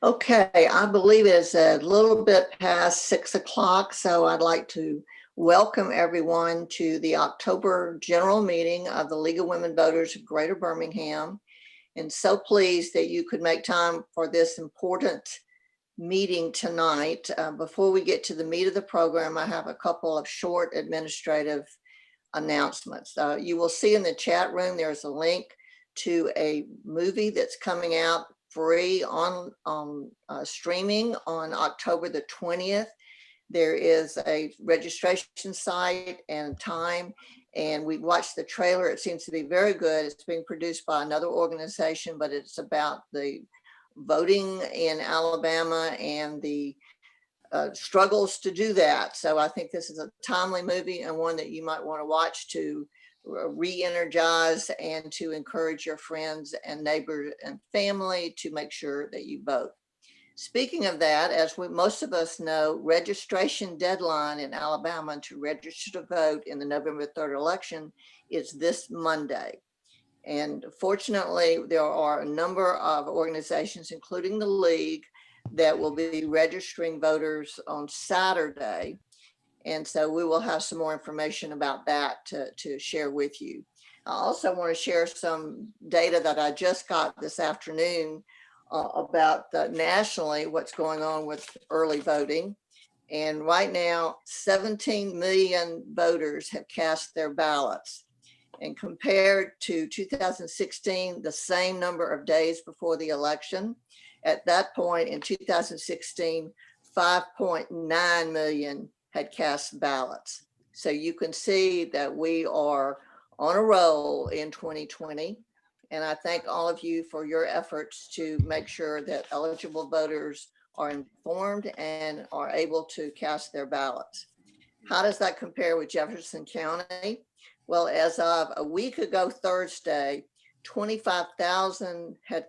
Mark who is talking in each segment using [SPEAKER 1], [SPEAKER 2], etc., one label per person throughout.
[SPEAKER 1] Okay, I believe it's a little bit past 6 o'clock, so I'd like to welcome everyone to the October general meeting of the League of Women Voters of Greater Birmingham. And so pleased that you could make time for this important meeting tonight. Before we get to the meat of the program, I have a couple of short administrative announcements. You will see in the chat room, there's a link to a movie that's coming out free on streaming on October the 20th. There is a registration site and time, and we watched the trailer. It seems to be very good. It's being produced by another organization, but it's about the voting in Alabama and the struggles to do that. So I think this is a timely movie and one that you might want to watch to re-energize and to encourage your friends and neighbors and family to make sure that you vote. Speaking of that, as most of us know, registration deadline in Alabama to register to vote in the November 3rd election is this Monday. And fortunately, there are a number of organizations, including the League, that will be registering voters on Saturday. And so we will have some more information about that to share with you. I also want to share some data that I just got this afternoon about nationally what's going on with early voting. And right now, 17 million voters have cast their ballots. And compared to 2016, the same number of days before the election, at that point in 2016, 5.9 million had cast ballots. So you can see that we are on a roll in 2020. And I thank all of you for your efforts to make sure that eligible voters are informed and are able to cast their ballots. How does that compare with Jefferson County? Well, as of a week ago Thursday, 25,000 had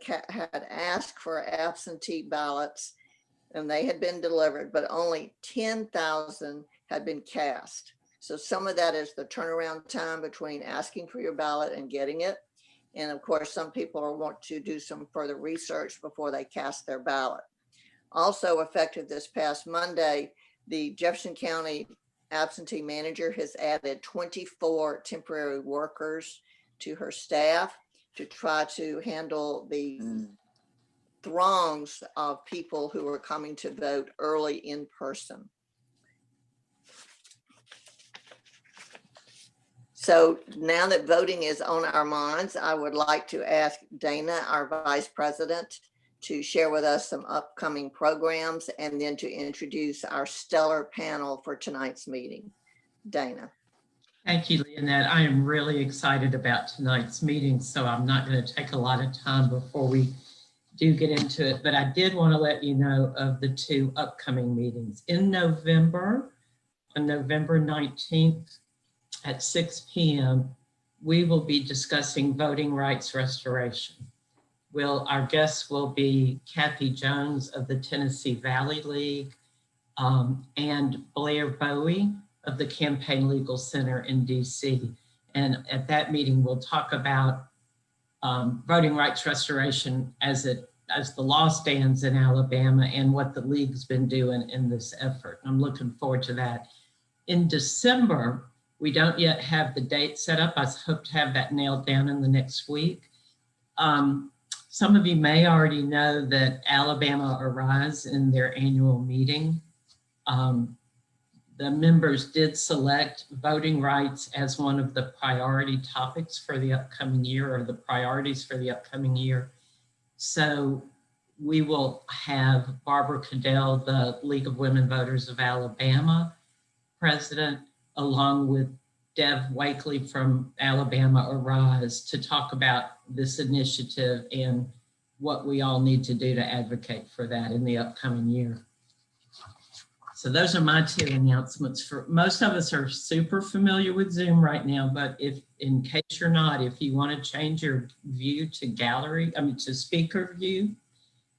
[SPEAKER 1] asked for absentee ballots, and they had been delivered, but only 10,000 had been cast. So some of that is the turnaround time between asking for your ballot and getting it. And of course, some people want to do some further research before they cast their ballot. Also effective this past Monday, the Jefferson County absentee manager has added 24 temporary workers to her staff to try to handle the throngs of people who are coming to vote early in person. So now that voting is on our minds, I would like to ask Dana, our vice president, to share with us some upcoming programs and then to introduce our stellar panel for tonight's meeting. Dana.
[SPEAKER 2] Thank you, Leonette. I am really excited about tonight's meeting, so I'm not going to take a lot of time before we do get into it, but I did want to let you know of the two upcoming meetings. In November, on November 19th at 6 p.m., we will be discussing voting rights restoration. Our guests will be Kathy Jones of the Tennessee Valley League and Blair Bowie of the Campaign Legal Center in DC. And at that meeting, we'll talk about voting rights restoration as the law stands in Alabama and what the League's been doing in this effort. I'm looking forward to that. In December, we don't yet have the date set up. I hope to have that nailed down in the next week. Some of you may already know that Alabama Arise in their annual meeting, the members did select voting rights as one of the priority topics for the upcoming year, or the priorities for the upcoming year. So we will have Barbara Cadell, the League of Women Voters of Alabama president, along with Dev Wakely from Alabama Arise, to talk about this initiative and what we all need to do to advocate for that in the upcoming year. So those are my two announcements. For most of us are super familiar with Zoom right now, but if in case you're not, if you want to change your view to to speaker view,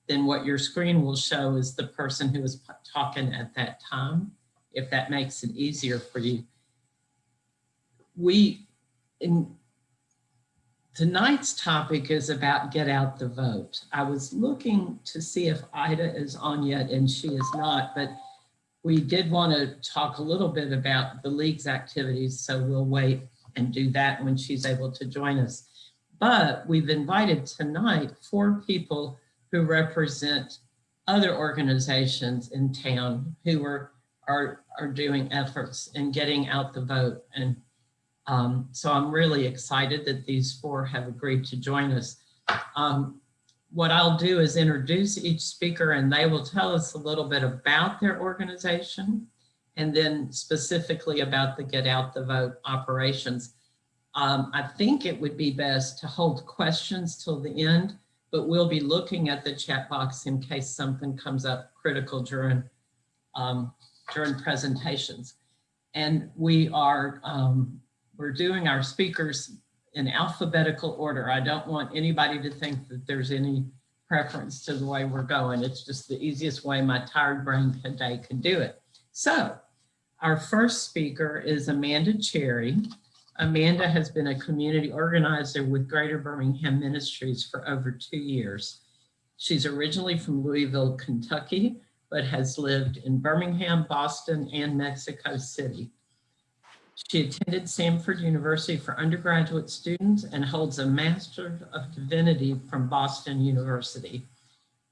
[SPEAKER 2] then what your screen will show is the person who was talking at that time, if that makes it easier for you. Tonight's topic is about get out the vote. I was looking to see if Ida is on yet, and she is not, but we did want to talk a little bit about the league's activities, so we'll wait and do that when she's able to join us. But we've invited tonight 4 people who represent other organizations in town who are doing efforts in getting out the vote. And so I'm really excited that these 4 have agreed to join us. What I'll do is introduce each speaker and they will tell us a little bit about their organization and then specifically about the Get Out the Vote operations. I think it would be best to hold questions till the end, but we'll be looking at the chat box in case something comes up critical during presentations. And we are, we're doing our speakers in alphabetical order. I don't want anybody to think that there's any preference to the way we're going. It's just the easiest way my tired brain today can do it. So our first speaker is Amanda Cherry. Amanda has been a community organizer with Greater Birmingham Ministries for over 2 years. She's originally from Louisville, Kentucky, but has lived in Birmingham, Boston, and Mexico City. She attended Samford University for undergraduate students and holds a Master of Divinity from Boston University.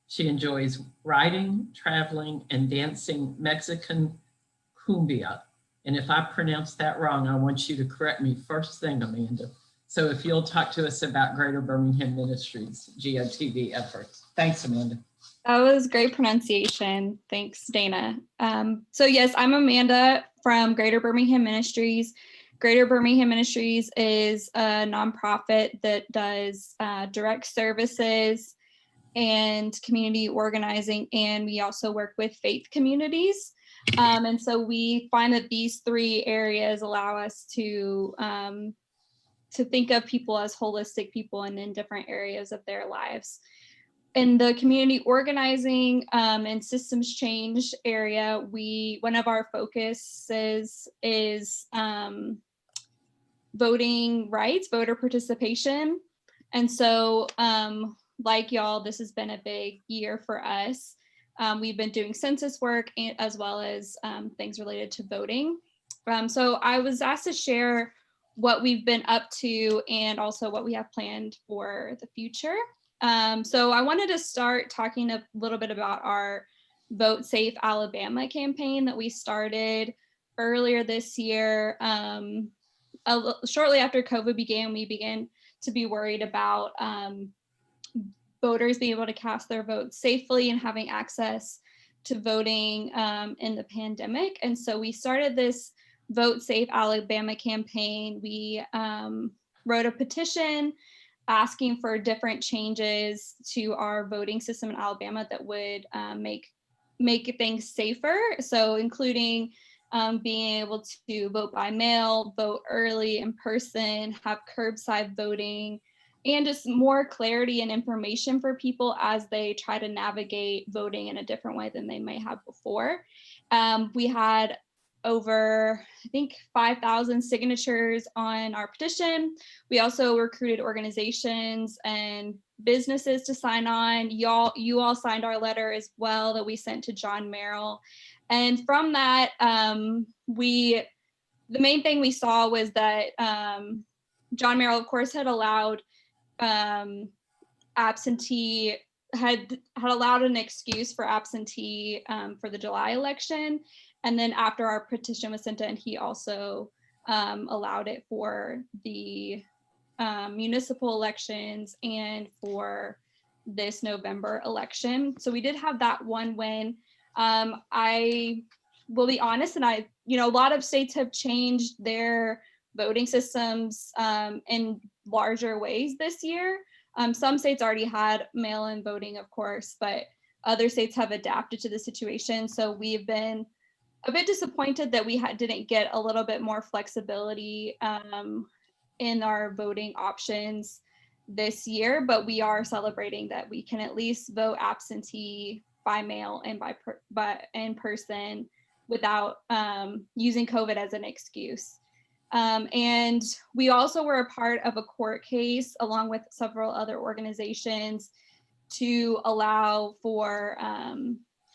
[SPEAKER 2] She enjoys writing, traveling, and dancing Mexican cumbia. And if I pronounce that wrong, I want you to correct me first thing, Amanda. So if you'll talk to us about Greater Birmingham Ministries, GOTV efforts. Thanks, Amanda.
[SPEAKER 3] That was great pronunciation. Thanks, Dana. So yes, I'm Amanda from Greater Birmingham Ministries. Greater Birmingham Ministries is a nonprofit that does direct services and community organizing, and we also work with faith communities. And so we find that these 3 areas allow us to think of people as holistic people and in different areas of their lives. In the community organizing and systems change area, one of our focuses is voting rights, voter participation. And so like y'all, this has been a big year for us. We've been doing census work as well as things related to voting. So I was asked to share what we've been up to and also what we have planned for the future. So I wanted to start talking a little bit about our Vote Safe Alabama campaign that we started earlier this year. Shortly after COVID began, we began to be worried about voters being able to cast their votes safely and having access to voting in the pandemic. And so we started this Vote Safe Alabama campaign. We wrote a petition asking for different changes to our voting system in Alabama that would make things safer. So including being able to vote by mail, vote early in person, have curbside voting, and just more clarity and information for people as they try to navigate voting in a different way than they may have before. We had over, I think, 5,000 signatures on our petition. We also recruited organizations and businesses to sign on. You all signed our letter as well that we sent to John Merrill. And from that, the main thing we saw was that John Merrill, of course, had allowed absentee, had allowed an excuse for absentee for the July election. And then after our petition was sent in, he also allowed it for the municipal elections and for this November election. So we did have that one win. I will be honest, and a lot of states have changed their voting systems in larger ways this year. Some states already had mail-in voting, of course, but other states have adapted to the situation. So we've been a bit disappointed that we didn't get a little bit more flexibility in our voting options this year, but we are celebrating that we can at least vote absentee by mail and by in person without using COVID as an excuse. And we also were a part of a court case along with several other organizations to allow for,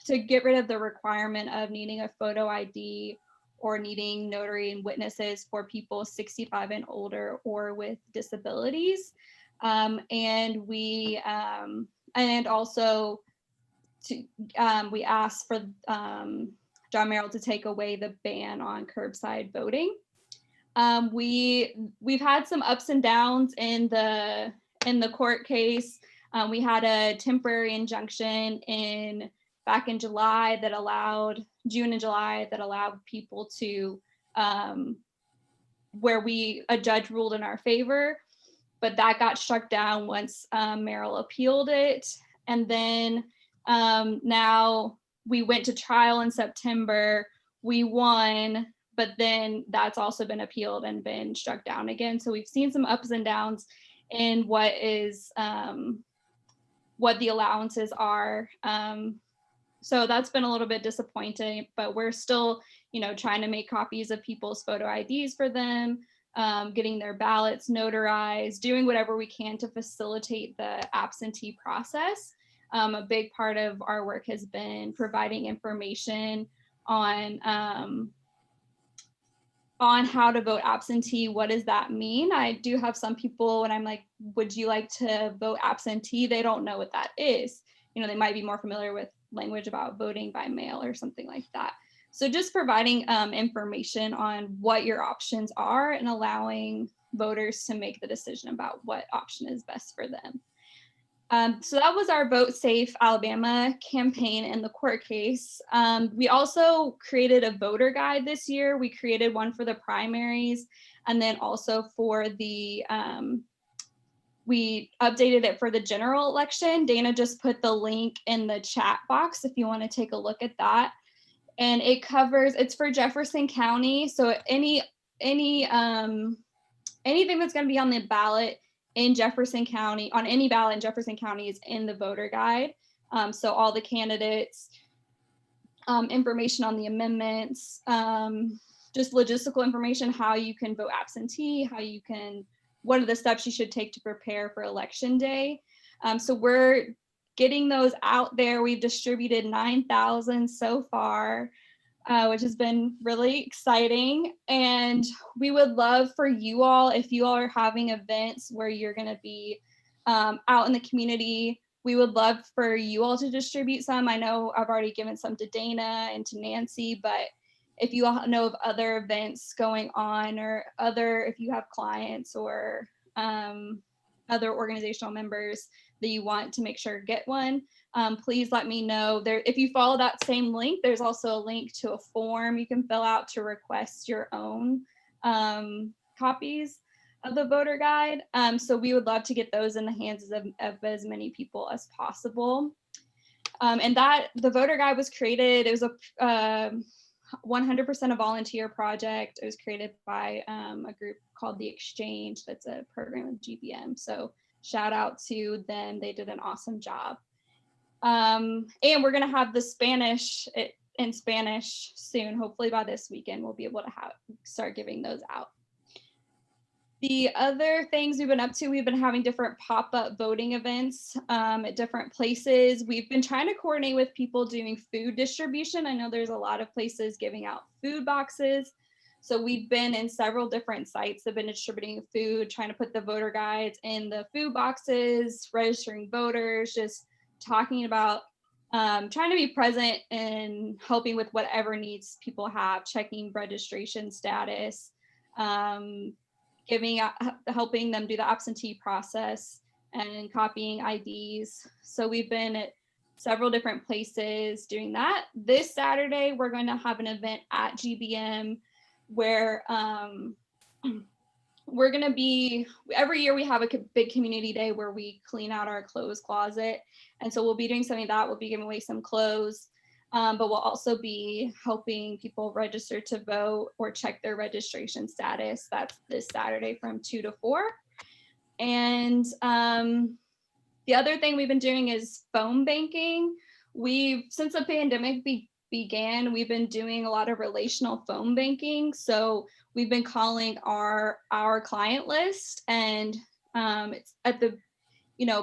[SPEAKER 3] to get rid of the requirement of needing a photo ID or needing notary and witnesses for people 65 and older or with disabilities. And we, and also we asked for John Merrill to take away the ban on curbside voting. We've had some ups and downs in the court case. We had a temporary injunction back in July that allowed June and July that allowed people to where a judge ruled in our favor, but that got struck down once Merrill appealed it. And then now we went to trial in September. We won, but then that's also been appealed and been struck down again. So we've seen some ups and downs in what the allowances are. So that's been a little bit disappointing, but we're still, trying to make copies of people's photo IDs for them, getting their ballots notarized, doing whatever we can to facilitate the absentee process. A big part of our work has been providing information on how to vote absentee. What does that mean? I do have some people when I'm like, would you like to vote absentee? They don't know what that is. They might be more familiar with language about voting by mail or something like that. So just providing information on what your options are and allowing voters to make the decision about what option is best for them. So that was our Vote Safe Alabama campaign in the court case. We also created a voter guide this year. We created one for the primaries and then also for the, we updated it for the general election. Dana just put the link in the chat box if you want to take a look at that. And it covers, it's for Jefferson County. So anything that's going to be on the ballot in Jefferson County, on any ballot in Jefferson County is in the voter guide. So all the candidates, information on the amendments, just logistical information, how you can vote absentee, what are the steps you should take to prepare for election day. So we're getting those out there. We've distributed 9,000 so far, which has been really exciting. And we would love for you all, if you all are having events where you're going to be out in the community, we would love for you all to distribute some. I know I've already given some to Dana and to Nancy, but if you all know of other events going on or if you have clients or other organizational members that you want to make sure get one, please let me know. If you follow that same link, there's also a link to a form you can fill out to request your own copies of the voter guide. So we would love to get those in the hands of as many people as possible. And that the voter guide was created, it was a 100% a volunteer project. It was created by a group called The Exchange. That's a program with GBM. So shout out to them. They did an awesome job. And we're going to have the Spanish in Spanish soon. Hopefully by this weekend, we'll be able to start giving those out. The other things we've been up to, we've been having different pop-up voting events at different places. We've been trying to coordinate with people doing food distribution. I know there's a lot of places giving out food boxes. So we've been in several different sites that have been distributing food, trying to put the voter guides in the food boxes, registering voters, just talking about trying to be present and helping with whatever needs people have, checking registration status, helping them do the absentee process and copying IDs. So we've been at several different places doing that. This Saturday, we're going to have an event at GBM where we're going to be, every year we have a big community day where we clean out our clothes closet. And so we'll be doing something like that. We'll be giving away some clothes, but we'll also be helping people register to vote or check their registration status. That's this Saturday from 2 to 4. And the other thing we've been doing is phone banking. Since the pandemic began, we've been doing a lot of relational phone banking. So we've been calling our client list, and it's at the,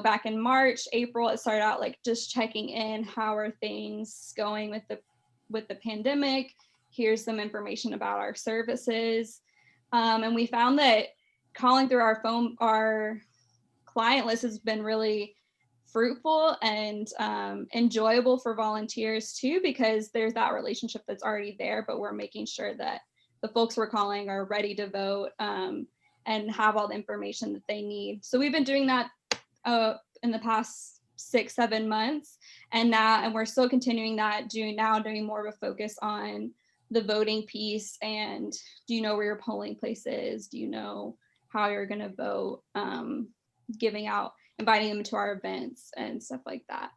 [SPEAKER 3] back in March, April, it started out like just checking in, how are things going with the pandemic? Here's some information about our services. And we found that calling through our client list has been really fruitful and enjoyable for volunteers too, because there's that relationship that's already there, but we're making sure that the folks we're calling are ready to vote and have all the information that they need. So we've been doing that in the past 6-7 months, and we're still continuing that, doing more of a focus on the voting piece. And do you know where your polling place is? Do you know how you're going to vote? Inviting them to our events and stuff like that.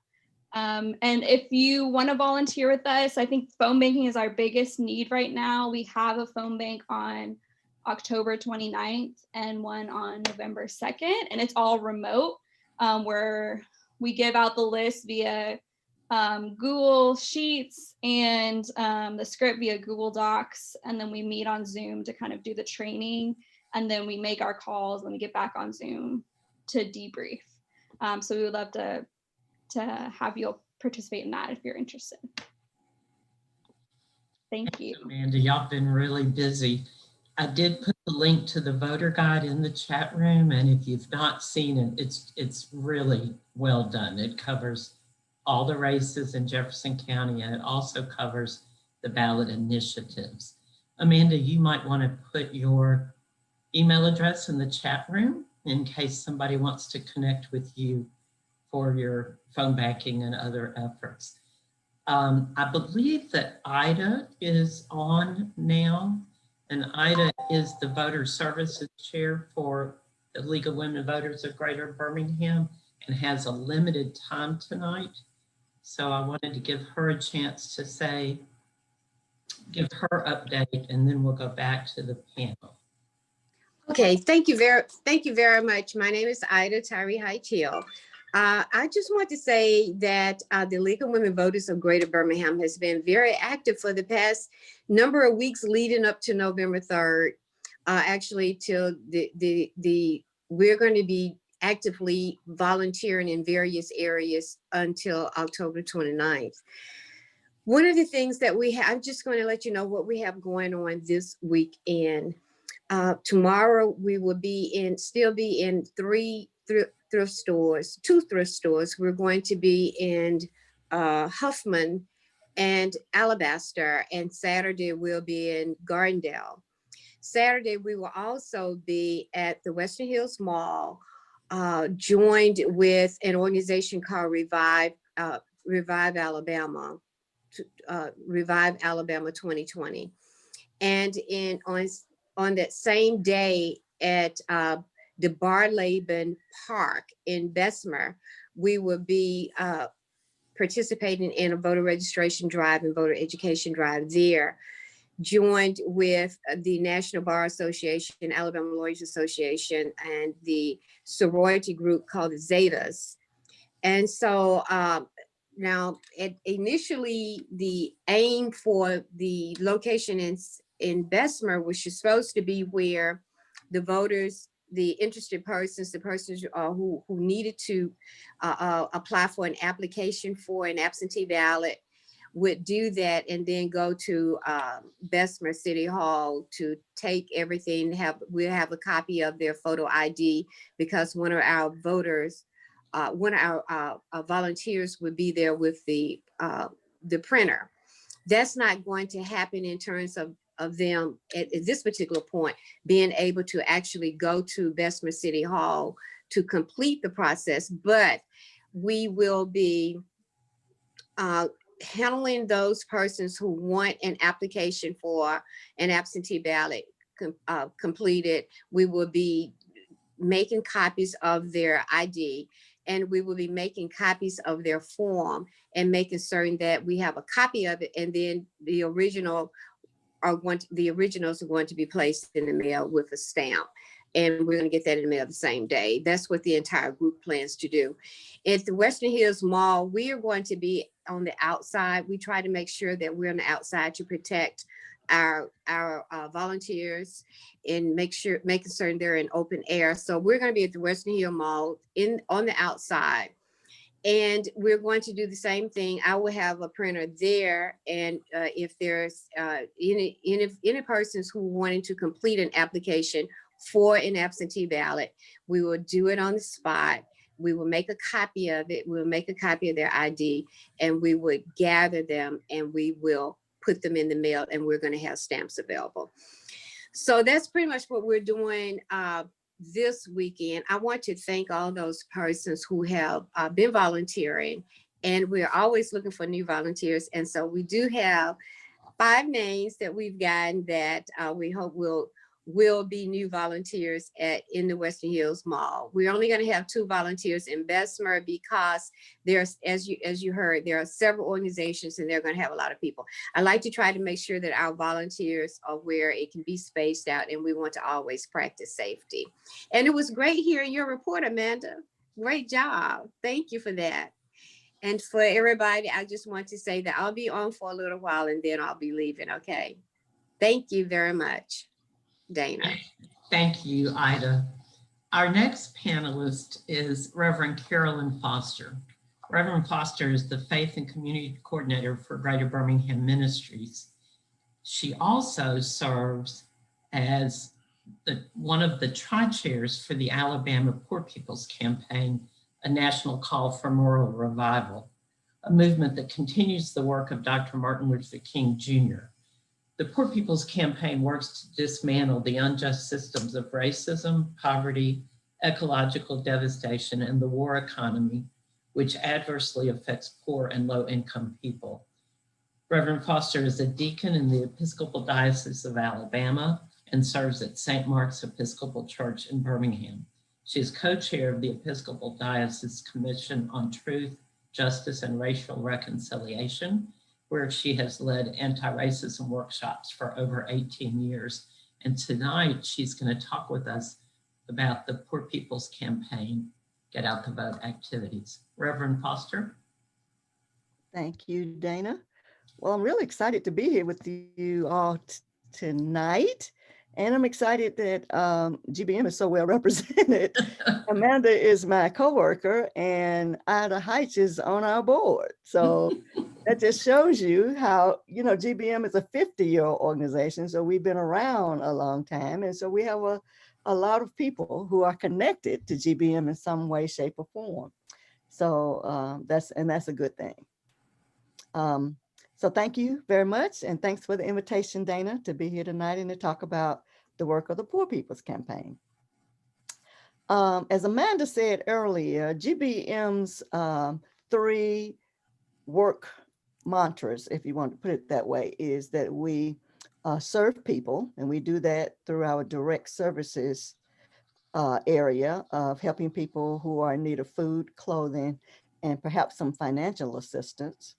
[SPEAKER 3] And if you want to volunteer with us, I think phone banking is our biggest need right now. We have a phone bank on October 29th and one on November 2nd, and it's all remote, where we give out the list via Google Sheets and the script via Google Docs, and then we meet on Zoom to kind of do the training, and then we make our calls when we get back on Zoom to debrief. So we would love to have you participate in that if you're interested. Thank you.
[SPEAKER 2] Amanda, y'all been really busy. I did put the link to the voter guide in the chat room, and if you've not seen it, it's really well done. It covers all the races in Jefferson County, and it also covers the ballot initiatives. Amanda, you might want to put your email address in the chat room in case somebody wants to connect with you for your phone banking and other efforts. I believe that Ida is on now, and Ida is the Voter Services Chair for the League of Women Voters of Greater Birmingham and has a limited time tonight. So I wanted to give her a chance to give her update, and then we'll go back to the panel.
[SPEAKER 4] Okay, thank you very much. My name is Ida Tyree-Hyche. I just want to say that the League of Women Voters of Greater Birmingham has been very active for the past number of weeks leading up to November 3rd. Actually, till we're going to be actively volunteering in various areas until October 29th. One of the things that we have, I'm just going to let you know what we have going on this weekend. Tomorrow we will still be in two thrift stores. We're going to be in Huffman and Alabaster, and Saturday we'll be in Gardendale. Saturday we will also be at the Western Hills Mall, joined with an organization called Revive Alabama 2020. And on that same day at the Barlaban Park in Bessemer, we will be participating in a voter registration drive and voter education drive there, joined with the National Bar Association, Alabama Lawyers Association, and the sorority group called the Zetas. And so now, initially, the aim for the location in Bessemer was supposed to be where the voters, the interested persons, the persons who needed to apply for an application for an absentee ballot would do that and then go to Bessemer City Hall to take everything. We'll have a copy of their photo ID, because one of our voters, one of our volunteers would be there with the printer. That's not going to happen in terms of them at this particular point being able to actually go to Bessemer City Hall to complete the process, but we will be handling those persons who want an application for an absentee ballot completed. We will be making copies of their ID, and we will be making copies of their form and making certain that we have a copy of it, and then the originals are going to be placed in the mail with a stamp. and we're going to get that in the mail the same day. That's what the entire group plans to do. At the Western Hills Mall, we are going to be on the outside. We try to make sure that we're on the outside to protect our volunteers and making certain they're in open air. So we're going to be at the Western Hill Mall on the outside. And we're going to do the same thing. I will have a printer there. And if there's any persons who wanting to complete an application for an absentee ballot, we will do it on the spot. We will make a copy of it. We'll make a copy of their ID, and we would gather them and we will put them in the mail, and we're going to have stamps available. So that's pretty much what we're doing this weekend. I want to thank all those persons who have been volunteering, and we're always looking for new volunteers. And so we do have 5 names that we've gotten that we hope will be new volunteers in the Western Hills Mall. We're only going to have 2 volunteers in Bessemer because there's, as you heard, there are several organizations and they're going to have a lot of people. I like to try to make sure that our volunteers are where it can be spaced out, and we want to always practice safety. And it was great hearing your report, Amanda. Great job. Thank you for that. And for everybody, I just want to say that I'll be on for a little while and then I'll be leaving, okay? Thank you very much, Dana.
[SPEAKER 2] Thank you, Ida. Our next panelist is Reverend Carolyn Foster. Reverend Foster is the Faith and Community Coordinator for Greater Birmingham Ministries. She also serves as one of the tri-chairs for the Alabama Poor People's Campaign, a national call for moral revival, a movement that continues the work of Dr. Martin Luther King Jr. The Poor People's Campaign works to dismantle the unjust systems of racism, poverty, ecological devastation, and the war economy, which adversely affects poor and low-income people. Reverend Foster is a deacon in the Episcopal Diocese of Alabama and serves at St. Mark's Episcopal Church in Birmingham. She is co-chair of the Episcopal Diocese Commission on Truth, Justice, and Racial Reconciliation, where she has led anti-racism workshops for over 18 years. And tonight, she's going to talk with us about the Poor People's Campaign Get Out the Vote activities. Reverend Foster.
[SPEAKER 5] Thank you, Dana. Well, I'm really excited to be here with you all tonight. And I'm excited that GBM is so well represented. Amanda is my coworker and Tyree-Hyche is on our board. So that just shows you how, GBM is a 50-year-old organization. So we've been around a long time. And so we have a lot of people who are connected to GBM in some way, shape, or form. So that's a good thing. So thank you very much. And thanks for the invitation, Dana, to be here tonight and to talk about the work of the Poor People's Campaign. As Amanda said earlier, GBM's 3 work mantras, if you want to put it that way, is that we serve people, and we do that through our direct services area of helping people who are in need of food, clothing, and perhaps some financial assistance.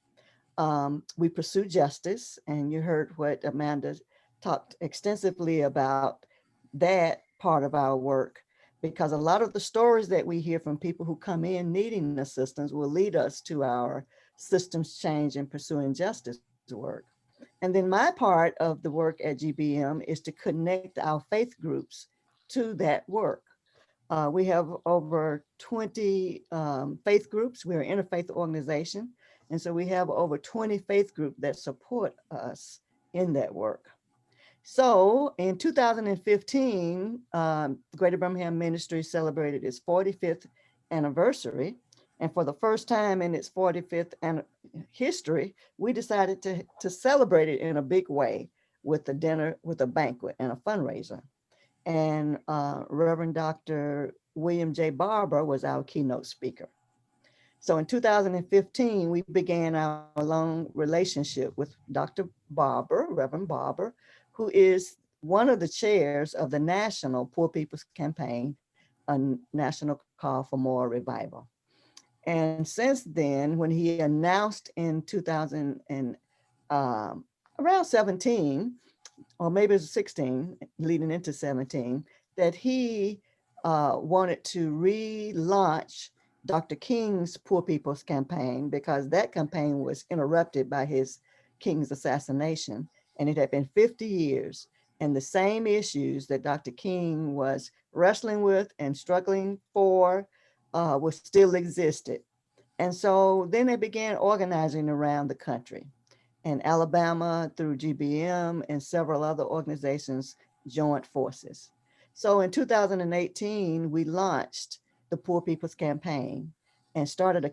[SPEAKER 5] We pursue justice, and you heard what Amanda talked extensively about that part of our work, because a lot of the stories that we hear from people who come in needing assistance will lead us to our systems change and pursuing justice work. And then my part of the work at GBM is to connect our faith groups to that work. We have over 20 faith groups. We're an interfaith organization. And so we have over 20 faith groups that support us in that work. So in 2015, Greater Birmingham Ministries celebrated its 45th anniversary. And for the first time in its 45th history, we decided to celebrate it in a big way with a dinner, with a banquet and a fundraiser. And Reverend Dr. William J. Barber was our keynote speaker. So in 2015, we began our long relationship with Dr. Barber, Reverend Barber, who is one of the chairs of the National Poor People's Campaign, a national call for moral revival. And since then, when he announced in around 17, or maybe it was 16, leading into 17, that he wanted to relaunch Dr. King's Poor People's Campaign, because that campaign was interrupted by his King's assassination, and it had been 50 years. And the same issues that Dr. King was wrestling with and struggling for was still existed. And so then they began organizing around the country. And Alabama, through GBM and several other organizations, joined forces. So in 2018, we launched the Poor People's Campaign and started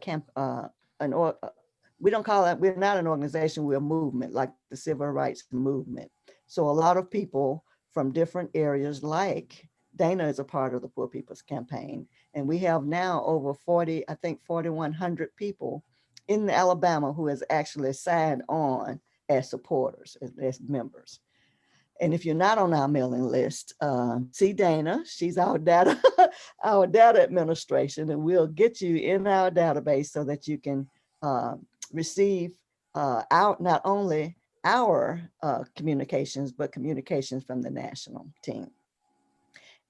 [SPEAKER 5] we don't call it, we're not an organization, we're a movement, like the civil rights movement. So a lot of people from different areas, like Dana is a part of the Poor People's Campaign. And we have now over 4,100 people in Alabama who has actually signed on as supporters, as members. And if you're not on our mailing list, see Dana, she's our data, our data administration, and we'll get you in our database so that you can receive not only our communications, but communications from the national team.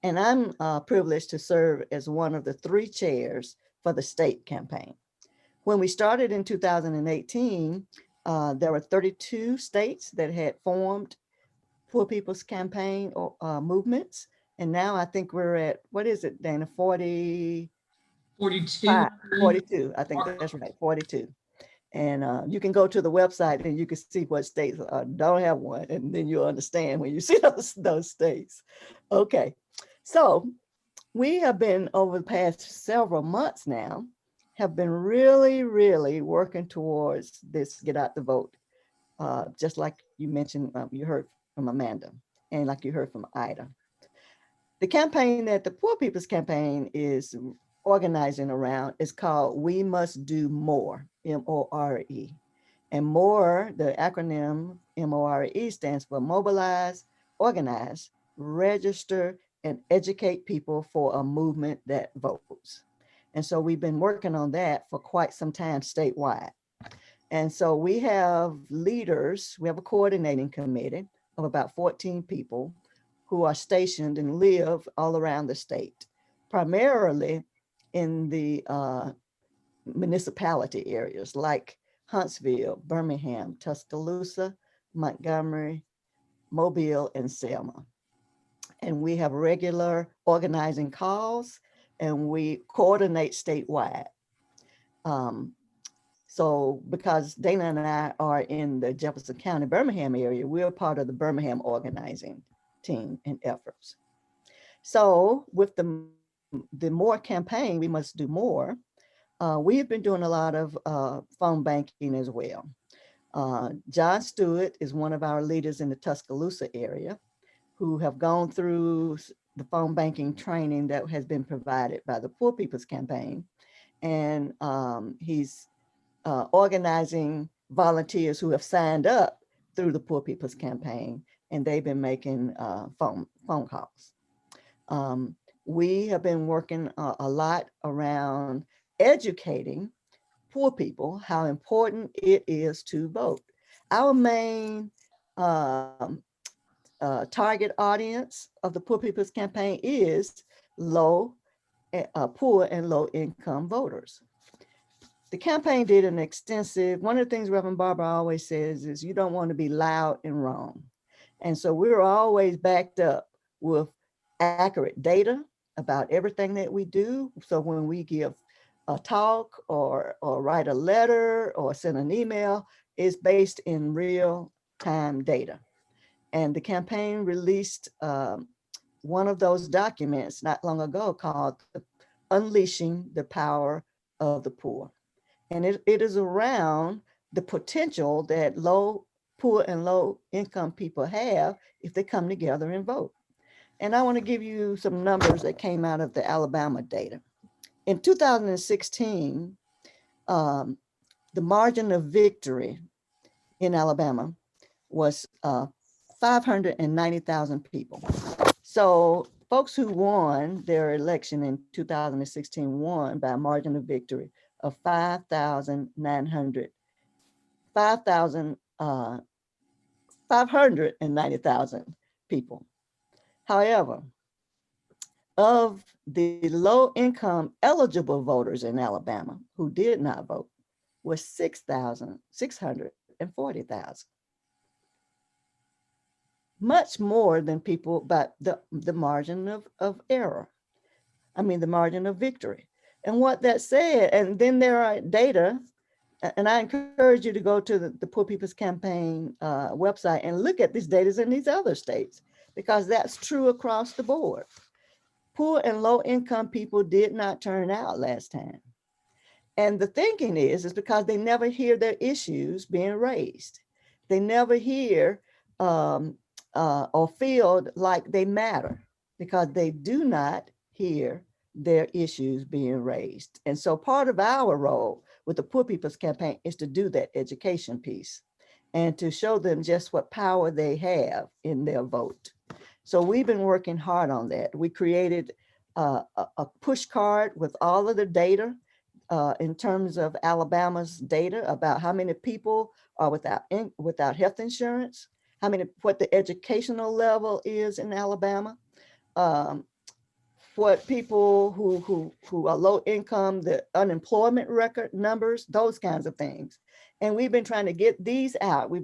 [SPEAKER 5] And I'm privileged to serve as one of the 3 chairs for the state campaign. When we started in 2018, there were 32 states that had formed Poor People's Campaign or movements. And now I think we're at, what is it, Dana, 42? 42, I think that's right, 42. And you can go to the website and you can see what states don't have one, and then you'll understand when you see those states. Okay, so we have been, over the past several months now, have been really working towards this Get Out the Vote. Just like you mentioned, you heard from Amanda, and like you heard from Ida. The campaign that the Poor People's Campaign is organizing around is called We Must Do More, M-O-R-E. And MORE, the acronym MORE, stands for Mobilize, Organize, Register, and Educate People for a Movement That Votes. And so we've been working on that for quite some time statewide. And so we have leaders, we have a coordinating committee of about 14 people who are stationed and live all around the state, primarily in the municipality areas like Huntsville, Birmingham, Tuscaloosa, Montgomery, Mobile, and Selma. And we have regular organizing calls, and we coordinate statewide. So because Dana and I are in the Jefferson County, Birmingham area, we're part of the Birmingham organizing team and efforts. So with the MORE campaign, We Must Do More, we have been doing a lot of phone banking as well. John Stewart is one of our leaders in the Tuscaloosa area who have gone through the phone banking training that has been provided by the Poor People's Campaign. And he's organizing volunteers who have signed up through the Poor People's Campaign, and they've been making phone calls. We have been working a lot around educating poor people how important it is to vote. Our main target audience of the Poor People's Campaign is poor and low income voters. The campaign did an extensive, one of the things Reverend Barbara always says is you don't want to be loud and wrong. And so we're always backed up with accurate data about everything that we do. So when we give a talk or write a letter or send an email, it's based in real time data. And the campaign released one of those documents not long ago called Unleashing the Power of the Poor. And it is around the potential that poor and low income people have if they come together and vote. And I want to give you some numbers that came out of the Alabama data. In 2016, the margin of victory in Alabama was 590,000 people. So folks who won their election in 2016 won by a margin of victory of 590,000 people. However, of the low income eligible voters in Alabama who did not vote was 6,640,000. Much more than people, but the margin of error. I mean, the margin of victory. And what that said, and then there are data, and I encourage you to go to the Poor People's Campaign website and look at these data in these other states, because that's true across the board. Poor and low income people did not turn out last time. And the thinking is because they never hear their issues being raised. They never hear or feel like they matter, because they do not hear their issues being raised. And so part of our role with the Poor People's Campaign is to do that education piece and to show them just what power they have in their vote. So we've been working hard on that. We created a push card with all of the data in terms of Alabama's data about how many people are without health insurance, what the educational level is in Alabama, what people who are low income, the unemployment record numbers, those kinds of things. And we've been trying to get these out. We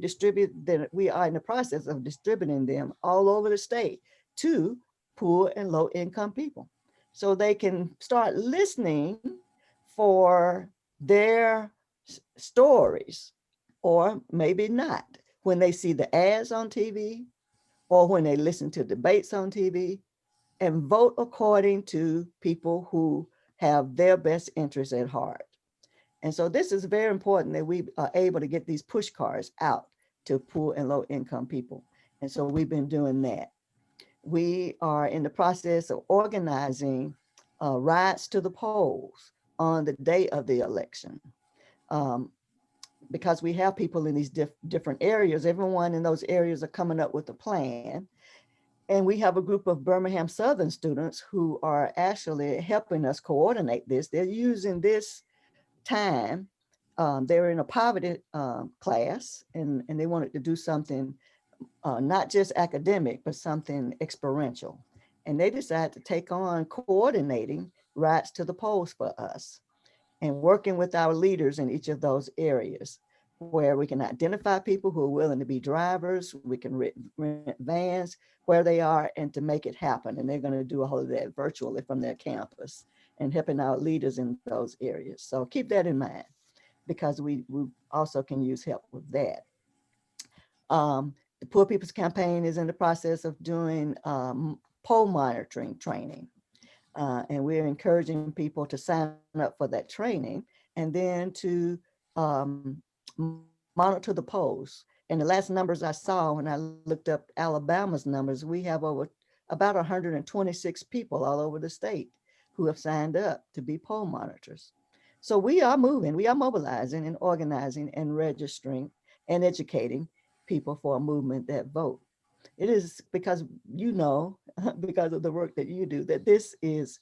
[SPEAKER 5] are in the process of distributing them all over the state to poor and low income people, so they can start listening for their stories, or maybe not, when they see the ads on TV or when they listen to debates on TV, and vote according to people who have their best interests at heart. And so this is very important, that we are able to get these push cards out to poor and low income people. And so we've been doing that. We are in the process of organizing rides to the polls on the day of the election. Because we have people in these different areas, everyone in those areas are coming up with a plan. And we have a group of Birmingham Southern students who are actually helping us coordinate this. They're using this time. They're in a poverty class, and they wanted to do something not just academic, but something experiential. And they decided to take on coordinating rides to the polls for us and working with our leaders in each of those areas, where we can identify people who are willing to be drivers, we can rent vans where they are, and to make it happen. And they're going to do all of that virtually from their campus and helping our leaders in those areas. So keep that in mind, because we also can use help with that. The Poor People's Campaign is in the process of doing poll monitoring training. And we're encouraging people to sign up for that training and then to monitor the polls. And the last numbers I saw when I looked up Alabama's numbers, we have about 126 people all over the state who have signed up to be poll monitors. So we are moving, we are mobilizing and organizing and registering and educating people for a movement that vote. It is because, because of the work that you do, that this is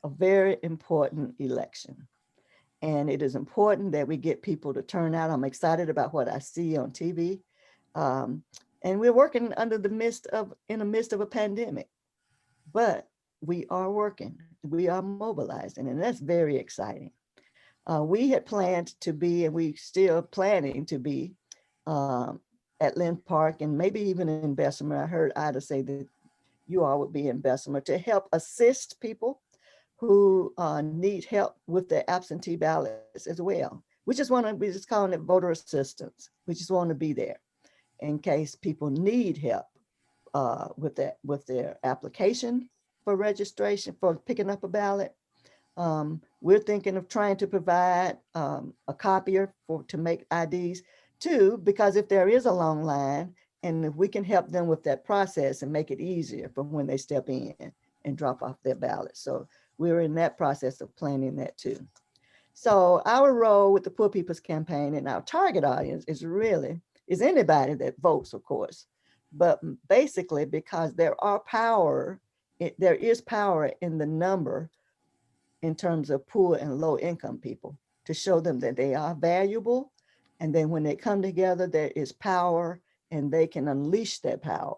[SPEAKER 5] a very important election. And it is important that we get people to turn out. I'm excited about what I see on TV. And we're working in the midst of a pandemic, but we are working, we are mobilizing, and that's very exciting. We had planned to be, and we still planning to be at Lynn Park and maybe even in Bessemer. I heard Ida say that you all would be in Bessemer to help assist people who need help with their absentee ballots as well. We just calling it voter assistance. We just want to be there in case people need help with their application for registration, for picking up a ballot. We're thinking of trying to provide a copier to make IDs too, because if there is a long line, and if we can help them with that process and make it easier for when they step in and drop off their ballot. So we're in that process of planning that too. So our role with the Poor People's Campaign and our target audience is anybody that votes, of course, but basically because there is power in the number in terms of poor and low income people, to show them that they are valuable. And then when they come together, there is power, and they can unleash that power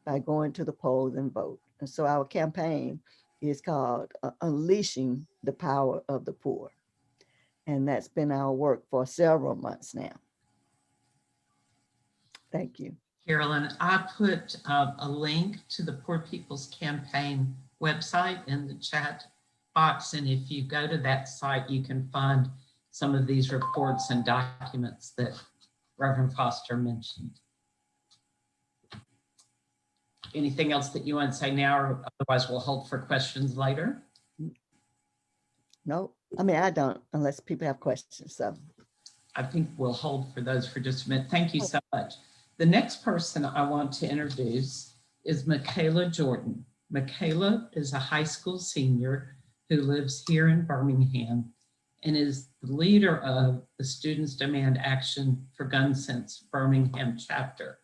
[SPEAKER 5] by going to the polls and vote. And so our campaign is called Unleashing the Power of the Poor. And that's been our work for several months now. Thank you.
[SPEAKER 2] Carolyn, I put a link to the Poor People's Campaign website in the chat box. And if you go to that site, you can find some of these reports and documents that Reverend Foster mentioned. Anything else that you want to say now, or otherwise we'll hold for questions later?
[SPEAKER 5] No, I mean, I don't, unless people have questions. So
[SPEAKER 2] I think we'll hold for those for just a minute. Thank you so much. The next person I want to introduce is Makayla Jordan. Makayla is a high school senior who lives here in Birmingham and is the leader of the Students Demand Action for Gun Sense Birmingham chapter.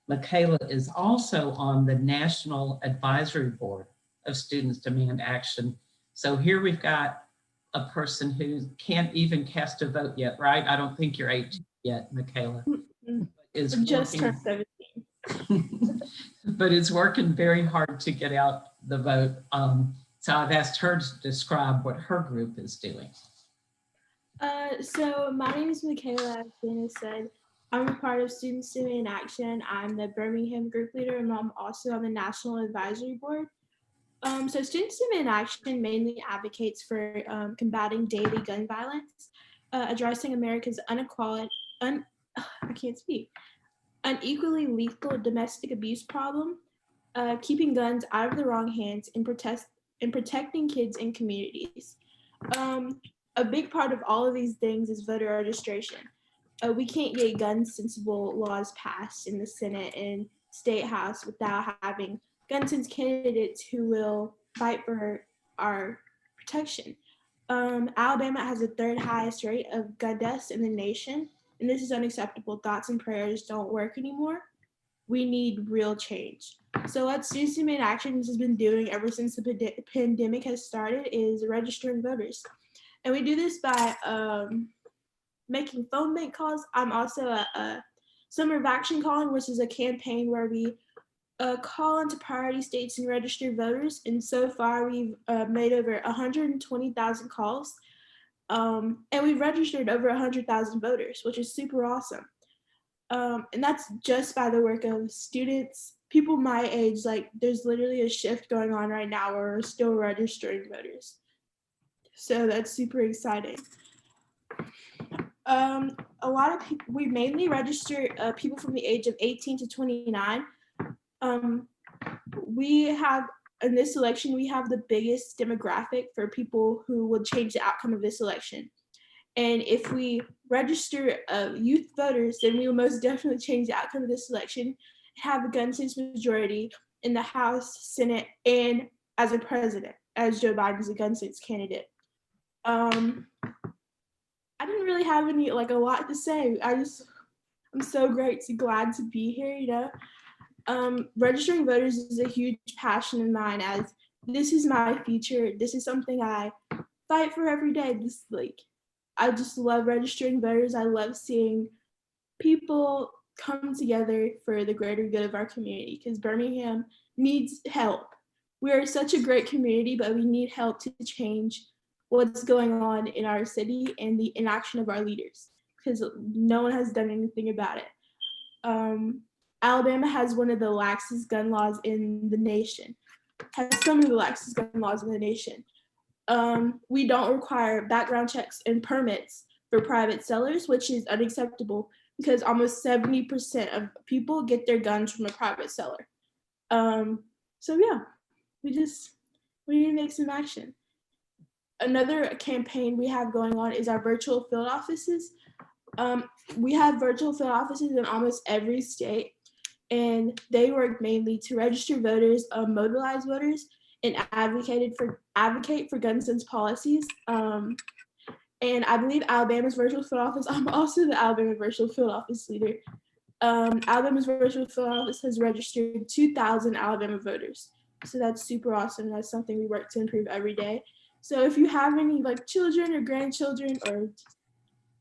[SPEAKER 2] Makayla is also on the National Advisory Board of Students Demand Action. So here we've got a person who can't even cast a vote yet, right? I don't think you're 18 yet, Makayla. Is
[SPEAKER 6] just
[SPEAKER 2] working,
[SPEAKER 6] turned 17.
[SPEAKER 2] but is working very hard to get out the vote. So I've asked her to describe what her group is doing.
[SPEAKER 6] So my name is Makayla, as Dana said. I'm a part of Students Demand Action. I'm the Birmingham group leader, and I'm also on the National Advisory Board. So Students Demand Action mainly advocates for combating daily gun violence, addressing America's unequally lethal domestic abuse problem, keeping guns out of the wrong hands, and protecting kids and communities. A big part of all of these things is voter registration. We can't get gun-sensible laws passed in the Senate and State House without having gun-sense candidates who will fight for our protection. Alabama has the third highest rate of gun deaths in the nation, and this is unacceptable. Thoughts and prayers don't work anymore. We need real change. So what Students Demand Action has been doing ever since the pandemic has started is registering voters. And we do this by making phone bank calls. I'm also a Summer of Action Calling, which is a campaign where we call into priority states and register voters. And so far, we've made over 120,000 calls. And we've registered over 100,000 voters, which is super awesome. And that's just by the work of students, people my age. Like, there's literally a shift going on right now where we're still registering voters. So that's super exciting. A lot of people, we mainly register people from the age of 18 to 29. We have, in this election, we have the biggest demographic for people who will change the outcome of this election. And if we register youth voters, then we will most definitely change the outcome of this election, have a gun sense majority in the House, Senate, and as a president, as Joe Biden's a gun sense candidate. I didn't really have a lot to say. I'm so glad to be here, you know. Registering voters is a huge passion of mine, as this is my future. This is something I fight for every day. I just love registering voters. I love seeing people come together for the greater good of our community, because Birmingham needs help. We are such a great community, but we need help to change what's going on in our city and the inaction of our leaders, because no one has done anything about it. Alabama has one of the laxest gun laws in the nation, has some of the laxest gun laws in the nation. We don't require background checks and permits for private sellers, which is unacceptable because almost 70% of people get their guns from a private seller. So yeah, we need to make some action. Another campaign we have going on is our virtual field offices. We have virtual field offices in almost every state, and they work mainly to register voters, mobilize voters, and advocate for gun sense policies. And I believe Alabama's virtual field office, I'm also the Alabama virtual field office leader. Alabama's virtual field office has registered 2,000 Alabama voters. So that's super awesome. That's something we work to improve every day. So if you have any children or grandchildren or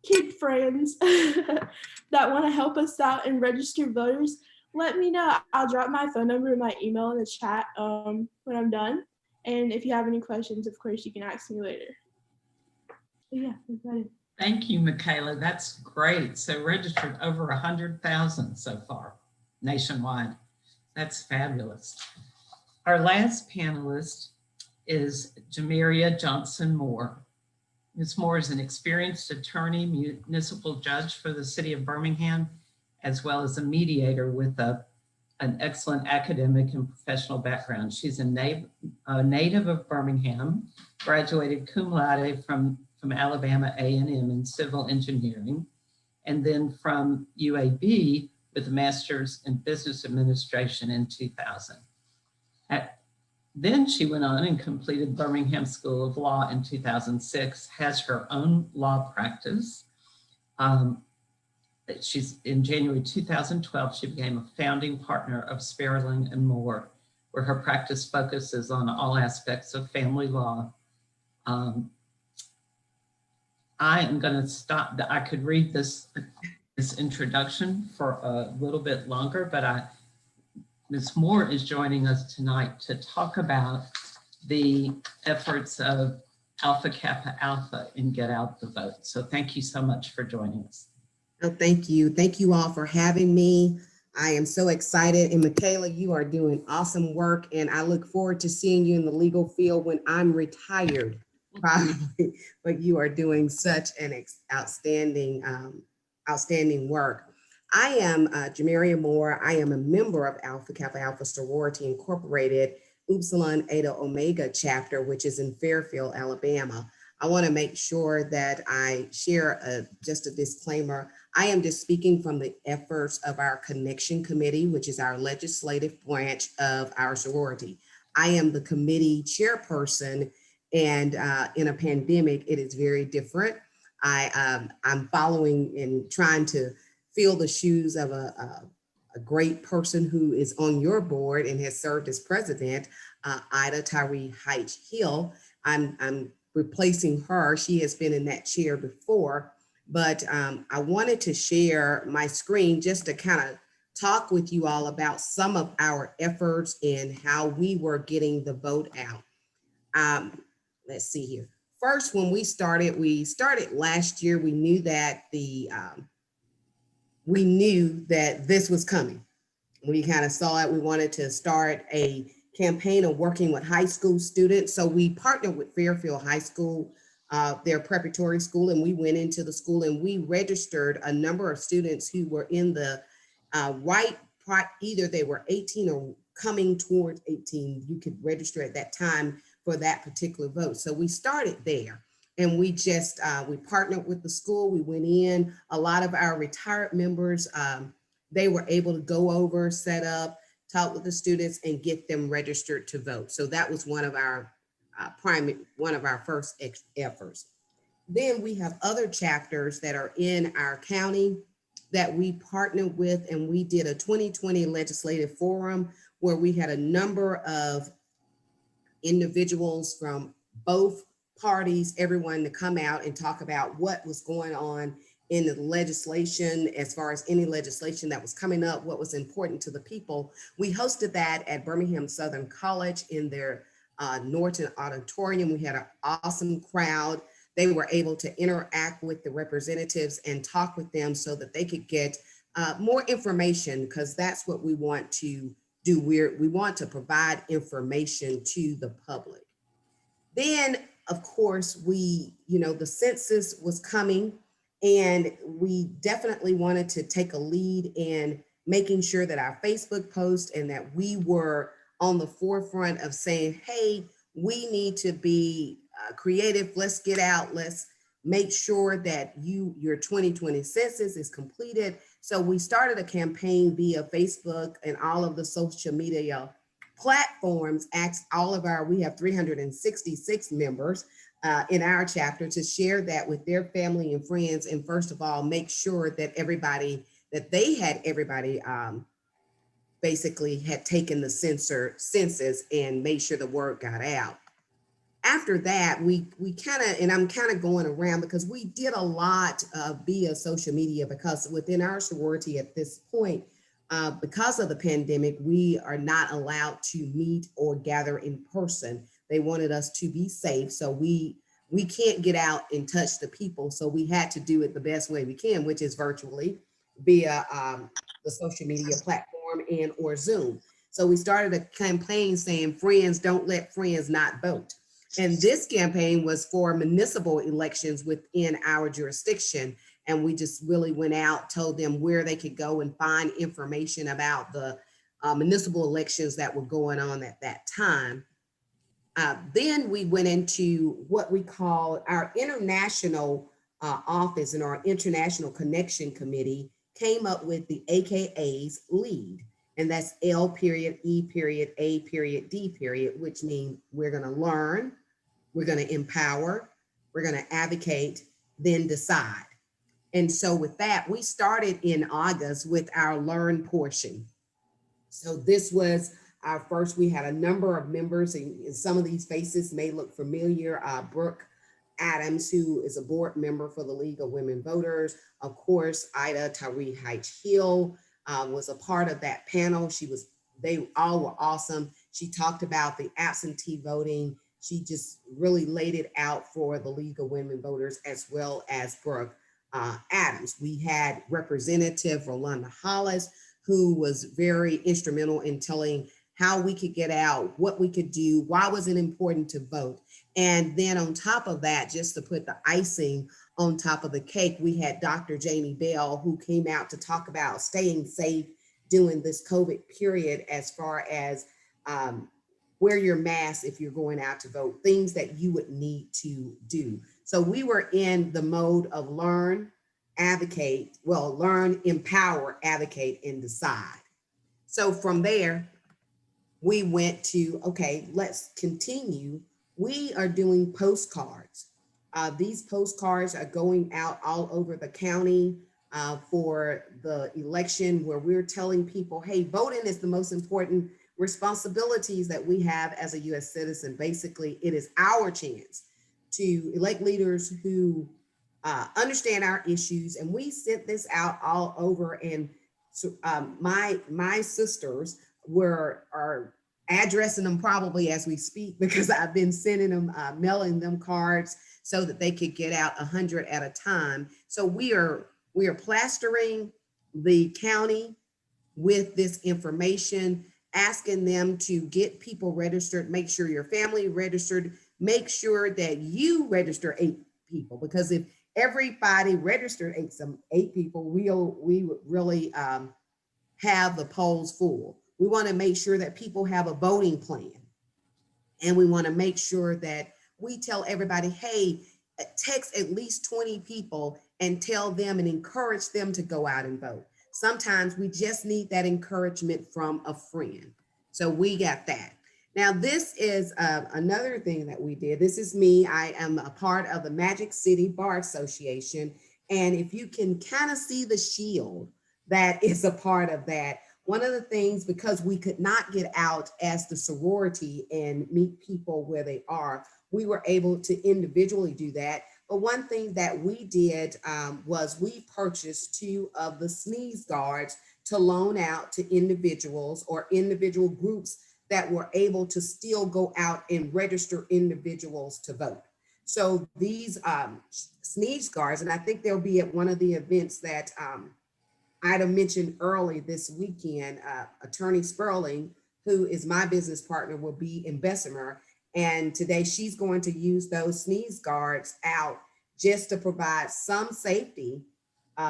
[SPEAKER 6] kid friends that want to help us out and register voters, let me know. I'll drop my phone number and my email in the chat when I'm done. And if you have any questions, of course, you can ask me later. But yeah, that's about it.
[SPEAKER 2] Thank you, Makayla. That's great. So registered over 100,000 so far nationwide. That's fabulous. Our last panelist is Jameria Moore. Ms. Moore is an experienced attorney, municipal judge for the city of Birmingham, as well as a mediator with an excellent academic and professional background. She's a native of Birmingham, graduated cum laude from Alabama A&M in civil engineering, and then from UAB with a master's in business administration in 2000. Then she went on and completed Birmingham School of Law in 2006, has her own law practice. She's in January 2012, she became a founding partner of Sperling Moore, where her practice focuses on all aspects of family law. I am going to stop. I could read this introduction for a little bit longer, but Ms. Moore is joining us tonight to talk about the efforts of Alpha Kappa Alpha in Get Out the Vote. So thank you so much for joining us.
[SPEAKER 7] Oh, thank you. Thank you all for having me. I am so excited. And Makayla, you are doing awesome work. And I look forward to seeing you in the legal field when I'm retired, probably. But you are doing such an outstanding work. I am Jameria Moore. I am a member of Alpha Kappa Alpha Sorority Incorporated, Upsilon Eta Omega chapter, which is in Fairfield, Alabama. I want to make sure that I share just a disclaimer. I am just speaking from the efforts of our Connection Committee, which is our legislative branch of our sorority. I am the committee chairperson, and in a pandemic, it is very different. I'm following and trying to fill the shoes of a great person who is on your board and has served as president, Tyree-Hyche Hill. I'm replacing her. She has been in that chair before, but I wanted to share my screen just to kind of talk with you all about some of our efforts and how we were getting the vote out. Let's see here. First, when we started last year. We knew that this was coming. We kind of saw it. We wanted to start a campaign of working with high school students. So we partnered with Fairfield High School, their preparatory school, and we went into the school and we registered a number of students who were in the either they were 18 or coming towards 18. You could register at that time for that particular vote. So we started there. And we just, we partnered with the school. We went in, a lot of our retired members, they were able to go over, set up, talk with the students and get them registered to vote. So that was one of our first efforts. Then we have other chapters that are in our county that we partnered with, and we did a 2020 legislative forum where we had a number of individuals from both parties, everyone to come out and talk about what was going on in the legislation, as far as any legislation that was coming up, what was important to the people. We hosted that at Birmingham Southern College in their Norton Auditorium. We had an awesome crowd. They were able to interact with the representatives and talk with them so that they could get more information, because that's what we want to do. We want to provide information to the public. Then, of course, the census was coming, and we definitely wanted to take a lead in making sure that our Facebook post and that we were on the forefront of saying, hey, we need to be creative. Let's get out. Let's make sure that your 2020 census is completed. So we started a campaign via Facebook and all of the social media platforms. Asked all of we have 366 members in our chapter, to share that with their family and friends. And first of all, make sure that everybody basically had taken the census and made sure the word got out. After that, we kind of, and I'm kind of going around because we did a lot via social media, because within our sorority at this point, because of the pandemic, we are not allowed to meet or gather in person. They wanted us to be safe. So we can't get out and touch the people. So we had to do it the best way we can, which is virtually via the social media platform and or Zoom. So we started a campaign saying, friends, don't let friends not vote. And this campaign was for municipal elections within our jurisdiction. And we just really went out, told them where they could go and find information about the municipal elections that were going on at that time. Then we went into what we call our international office, and our International Connection Committee came up with the AKA's lead. And that's L period, E period, A period, D period, which means we're going to learn, we're going to empower, we're going to advocate, then decide. And so with that, we started in August with our learn portion. So this was our first, we had a number of members, and some of these faces may look familiar. Brooke Adams, who is a board member for the League of Women Voters. Of course, Ida Tyree-Hyche Hill was a part of that panel. They all were awesome. She talked about the absentee voting. She just really laid it out for the League of Women Voters, as well as Brooke Adams. We had Representative Rolanda Hollis, who was very instrumental in telling how we could get out, what we could do, why was it important to vote. And then on top of that, just to put the icing on top of the cake, we had Dr. Jamie Bell, who came out to talk about staying safe during this COVID period, as far as wear your mask if you're going out to vote, things that you would need to do. So we were in the mode of learn, advocate, learn, empower, advocate, and decide. So from there, we went to, okay, let's continue. We are doing postcards. These postcards are going out all over the county for the election, where we're telling people, hey, voting is the most important responsibilities that we have as a US citizen. Basically, it is our chance to elect leaders who understand our issues. And we sent this out all over. And so my sisters are addressing them probably as we speak, because I've been sending them, mailing them cards so that they could get out 100 at a time. So we are plastering the county with this information, asking them to get people registered, make sure your family registered, make sure that you register 8 people, because if everybody registered 8 people, we would really have the polls full. We want to make sure that people have a voting plan. And we want to make sure that we tell everybody, hey, text at least 20 people and tell them and encourage them to go out and vote. Sometimes we just need that encouragement from a friend. So we got that. Now, this is another thing that we did. This is me. I am a part of the Magic City Bar Association. And if you can kind of see the shield that is a part of that, one of the things, because we could not get out as the sorority and meet people where they are, we were able to individually do that. But one thing that we did was we purchased 2 of the sneeze guards to loan out to individuals or individual groups that were able to still go out and register individuals to vote. So these sneeze guards, and I think they'll be at one of the events that Ida mentioned early this weekend, Attorney Sperling, who is my business partner, will be in Bessemer. And today she's going to use those sneeze guards out just to provide some safety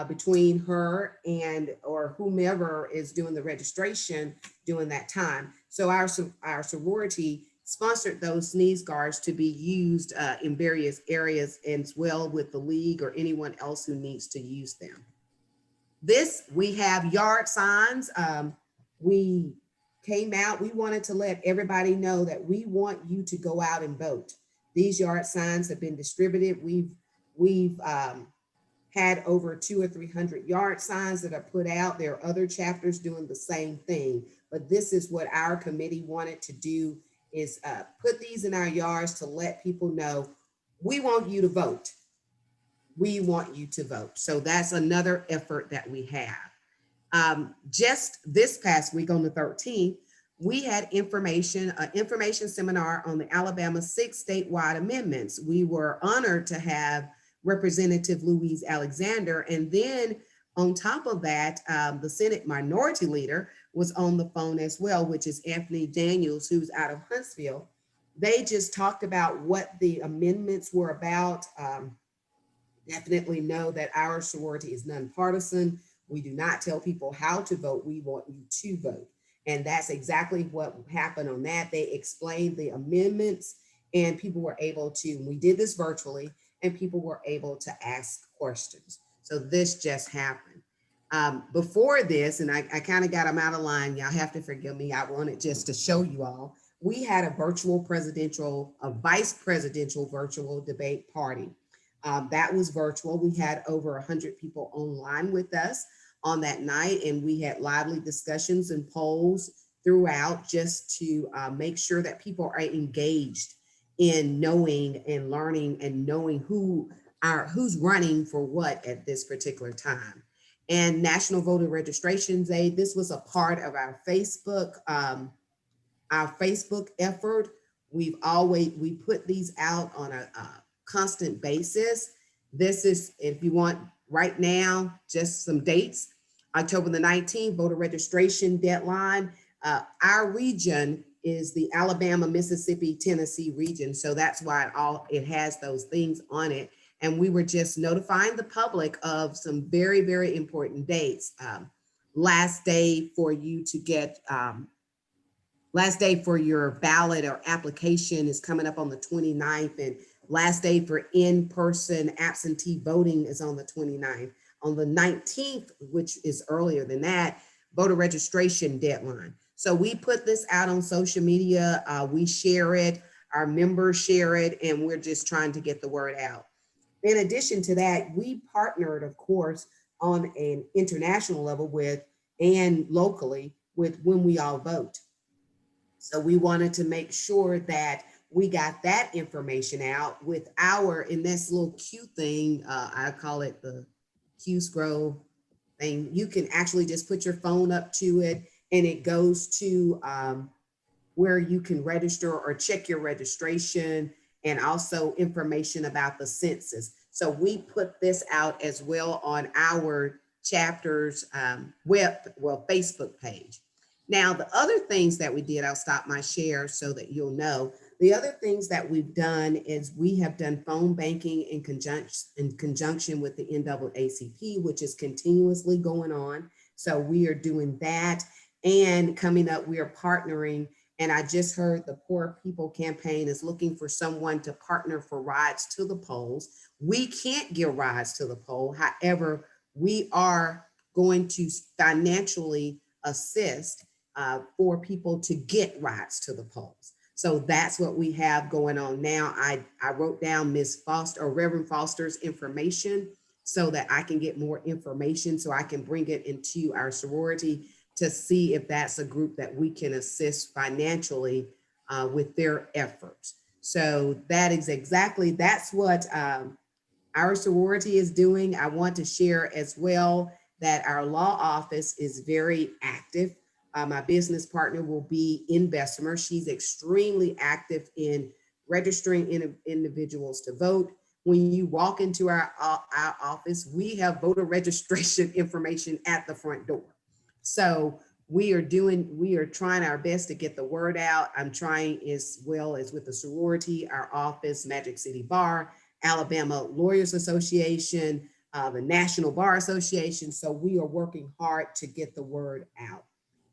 [SPEAKER 7] between her and or whomever is doing the registration during that time. So our sorority sponsored those sneeze guards to be used in various areas, as well with the league or anyone else who needs to use them. We have yard signs. We came out, we wanted to let everybody know that we want you to go out and vote. These yard signs have been distributed. We've had over 200 or 300 yard signs that are put out. There are other chapters doing the same thing, but this is what our committee wanted to do, is put these in our yards to let people know we want you to vote. We want you to vote. So that's another effort that we have. Just this past week on the 13th, we had an information seminar on the Alabama 6 statewide amendments. We were honored to have Representative Louise Alexander. And then on top of that, the Senate Minority Leader was on the phone as well, which is Anthony Daniels, who's out of Huntsville. They just talked about what the amendments were about. Definitely know that our sorority is nonpartisan. We do not tell people how to vote. We want you to vote. And that's exactly what happened on that. They explained the amendments and people were able to, we did this virtually, and people were able to ask questions. So this just happened. Before this, and I kind of got them out of line, y'all have to forgive me. I wanted just to show you all. We had a vice presidential virtual debate party. That was virtual. We had over 100 people online with us on that night, and we had lively discussions and polls throughout just to make sure that people are engaged in knowing and learning and knowing who's running for what at this particular time. And National Voter Registration Day, this was a part of our Facebook effort. We put these out on a constant basis. This is, if you want right now, just some dates. October the 19th, voter registration deadline. Our region is the Alabama, Mississippi, Tennessee region. So that's why it has those things on it. And we were just notifying the public of some very, very important dates. Last day for you to get, last day for your ballot or application is coming up on the 29th, and last day for in-person absentee voting is on the 29th. On the 19th, which is earlier than that, voter registration deadline. So we put this out on social media, we share it, our members share it, and we're just trying to get the word out. In addition to that, we partnered, of course, on an international level and locally with When We All Vote. So we wanted to make sure that we got that information out with in this little Q thing, I call it the Q scroll thing. You can actually just put your phone up to it and it goes to where you can register or check your registration, and also information about the census. So we put this out as well on our chapter's Facebook page. Now, the other things that we did, I'll stop my share so that you'll know. The other things that we've done is we have done phone banking in conjunction with the NAACP, which is continuously going on. So we are doing that, and coming up, we are partnering. And I just heard the Poor People Campaign is looking for someone to partner for rides to the polls. We can't give rides to the poll. However, we are going to financially assist for people to get rides to the polls. So that's what we have going on now. I wrote down Ms. Foster or Reverend Foster's information so that I can get more information so I can bring it into our sorority to see if that's a group that we can assist financially with their efforts. So that's what our sorority is doing. I want to share as well that our law office is very active. My business partner will be in Bessemer. She's extremely active in registering individuals to vote. When you walk into our office, we have voter registration information at the front door. So we are trying our best to get the word out. I'm trying as well as with the sorority, our office, Magic City Bar, Alabama Lawyers Association, the National Bar Association. So we are working hard to get the word out.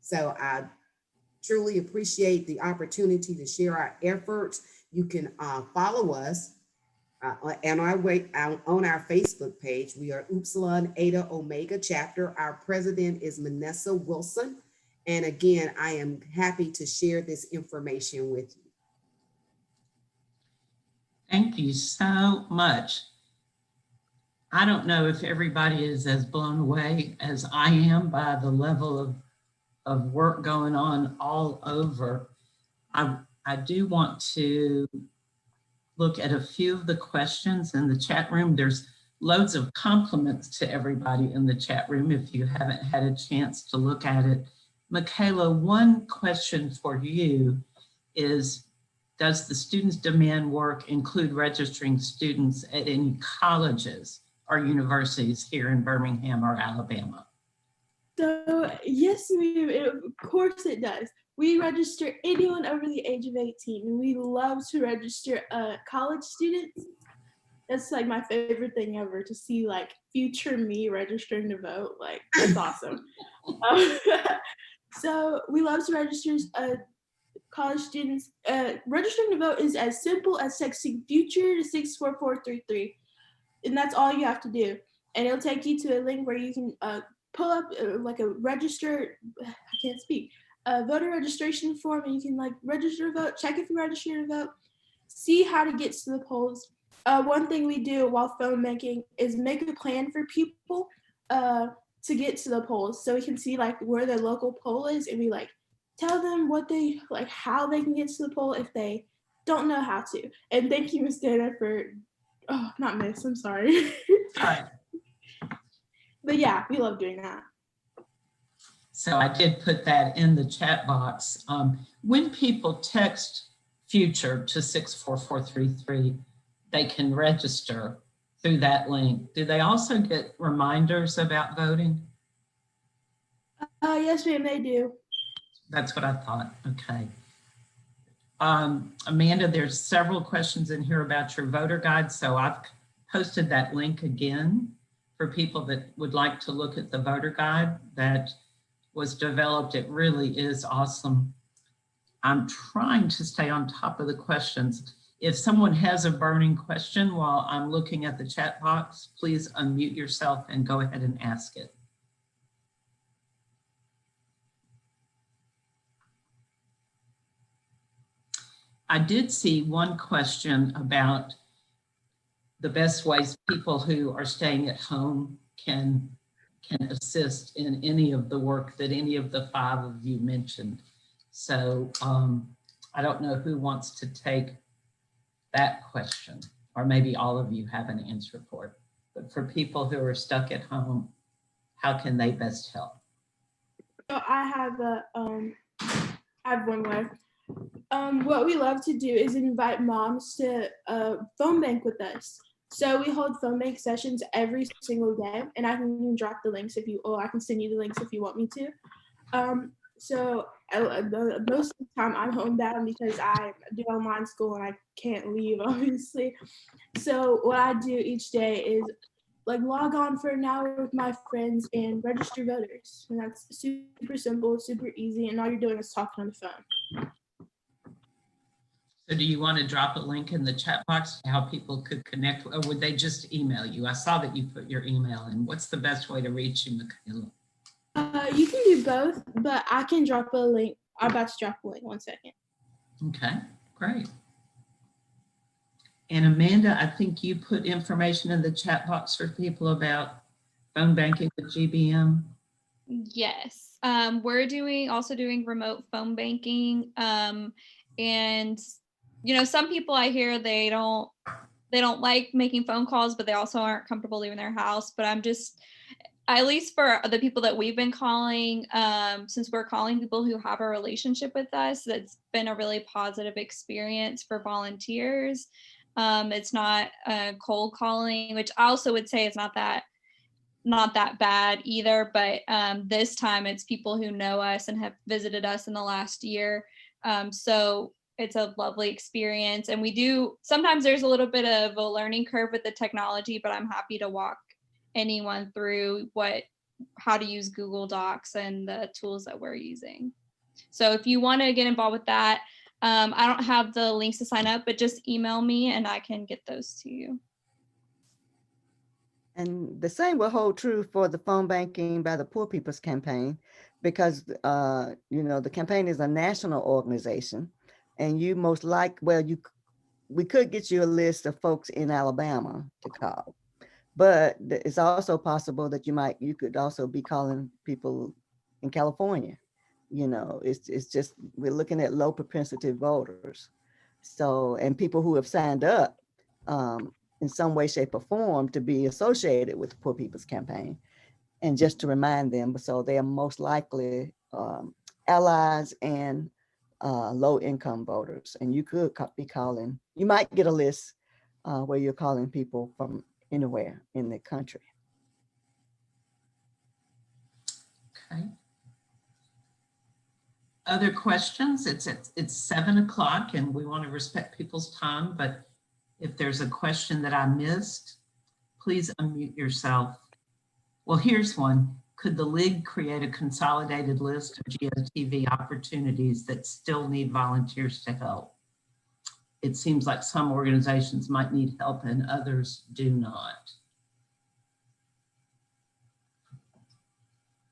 [SPEAKER 7] So I truly appreciate the opportunity to share our efforts. You can follow us on our Facebook page. We are Upsilon Eta Omega chapter. Our president is Manessa Wilson. And again, I am happy to share this information with you.
[SPEAKER 2] Thank you so much. I don't know if everybody is as blown away as I am by the level of work going on all over. I do want to look at a few of the questions in the chat room. There's loads of compliments to everybody in the chat room. If you haven't had a chance to look at it, Makayla, one question for you is, does the Students Demand work include registering students at any colleges or universities here in Birmingham or Alabama?
[SPEAKER 6] So yes, of course it does. We register anyone over the age of 18, and we love to register college students. That's like my favorite thing ever, to see like future me registering to vote. Like, that's awesome. So we love to register college students. Registering to vote is as simple as texting future to 64433, and that's all you have to do. And it'll take you to a link where you can pull up like a voter registration form, and you can like register to vote, check if you register to vote, see how to get to the polls. One thing we do while phone banking is make a plan for people to get to the polls, so we can see like where their local poll is, and we like tell them what they like, how they can get to the poll if they don't know how to. And thank you, Miss Dana, for not Miss, I'm sorry.
[SPEAKER 2] All right.
[SPEAKER 6] But yeah, we love doing that.
[SPEAKER 2] So I did put that in the chat box. When people text future to 64433, they can register through that link. Do they also get reminders about voting?
[SPEAKER 6] Yes, ma'am, they do.
[SPEAKER 2] That's what I thought. Okay. Amanda, there's several questions in here about your voter guide. So I've posted that link again for people that would like to look at the voter guide that was developed. It really is awesome. I'm trying to stay on top of the questions. If someone has a burning question while I'm looking at the chat box, please unmute yourself and go ahead and ask it. I did see one question about the best ways people who are staying at home can assist in any of the work that any of the 5 of you mentioned. So I don't know who wants to take that question, or maybe all of you have an answer for it. But for people who are stuck at home, how can they best help?
[SPEAKER 6] So I have one way. What we love to do is invite moms to phone bank with us. So we hold phone bank sessions every single day, and I can drop the links I can send you the links if you want me to. So most of the time I'm homebound because I do online school and I can't leave, obviously. So what I do each day is like log on for an hour with my friends and register voters. And that's super simple, super easy, and all you're doing is talking on the phone.
[SPEAKER 2] So do you want to drop a link in the chat box to how people could connect, or would they just email you? I saw that you put your email in. What's the best way to reach you, Makayla?
[SPEAKER 6] You can do both, but I can drop a link. I'm about to drop a link, 1 second.
[SPEAKER 2] Okay, great. And Amanda, I think you put information in the chat box for people about phone banking with GBM.
[SPEAKER 3] Yes, we're also doing remote phone banking, and some people I hear they don't like making phone calls, but they also aren't comfortable leaving their house. But I'm just, at least for the people that we've been calling, since we're calling people who have a relationship with us, that's been a really positive experience for volunteers. It's not cold calling, which I also would say is not that bad either, but this time it's people who know us and have visited us in the last year. So it's a lovely experience. And sometimes there's a little bit of a learning curve with the technology, but I'm happy to walk anyone through how to use Google Docs and the tools that we're using. So if you want to get involved with that, I don't have the links to sign up, but just email me and I can get those to you.
[SPEAKER 5] And the same will hold true for the phone banking by the Poor People's Campaign, because the campaign is a national organization, and you most we could get you a list of folks in Alabama to call, but it's also possible that you could also be calling people in California. It's just, we're looking at low propensity voters. So, and people who have signed up in some way, shape, or form to be associated with the Poor People's Campaign. And just to remind them, so they are most likely allies and low-income voters. And you could be calling, you might get a list where you're calling people from anywhere in the country.
[SPEAKER 2] Okay. Other questions? It's 7 o'clock and we want to respect people's time, but if there's a question that I missed, please unmute yourself. Well, here's one. Could the league create a consolidated list of GOTV opportunities that still need volunteers to help? It seems like some organizations might need help and others do not.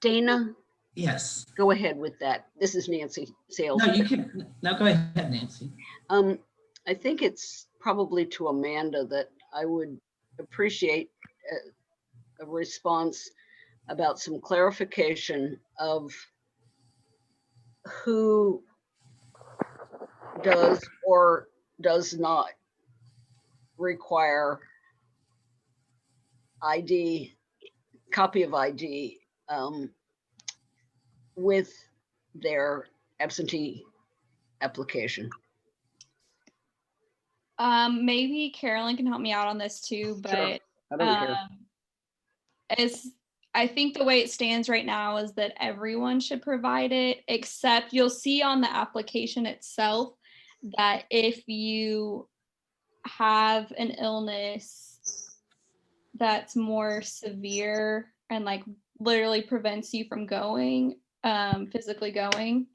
[SPEAKER 8] Dana,
[SPEAKER 2] Yes.
[SPEAKER 8] go ahead with that. This is Nancy Sales.
[SPEAKER 2] No, you can. No, go ahead, Nancy.
[SPEAKER 8] I think it's probably to Amanda that I would appreciate a response about some clarification of who does or does not require ID, copy of ID with their absentee application.
[SPEAKER 3] Maybe Carolyn can help me out on this too, but
[SPEAKER 8] Sure. I don't care.
[SPEAKER 3] I think the way it stands right now is that everyone should provide it, except you'll see on the application itself that if you have an illness that's more severe and like literally prevents you from going, physically going,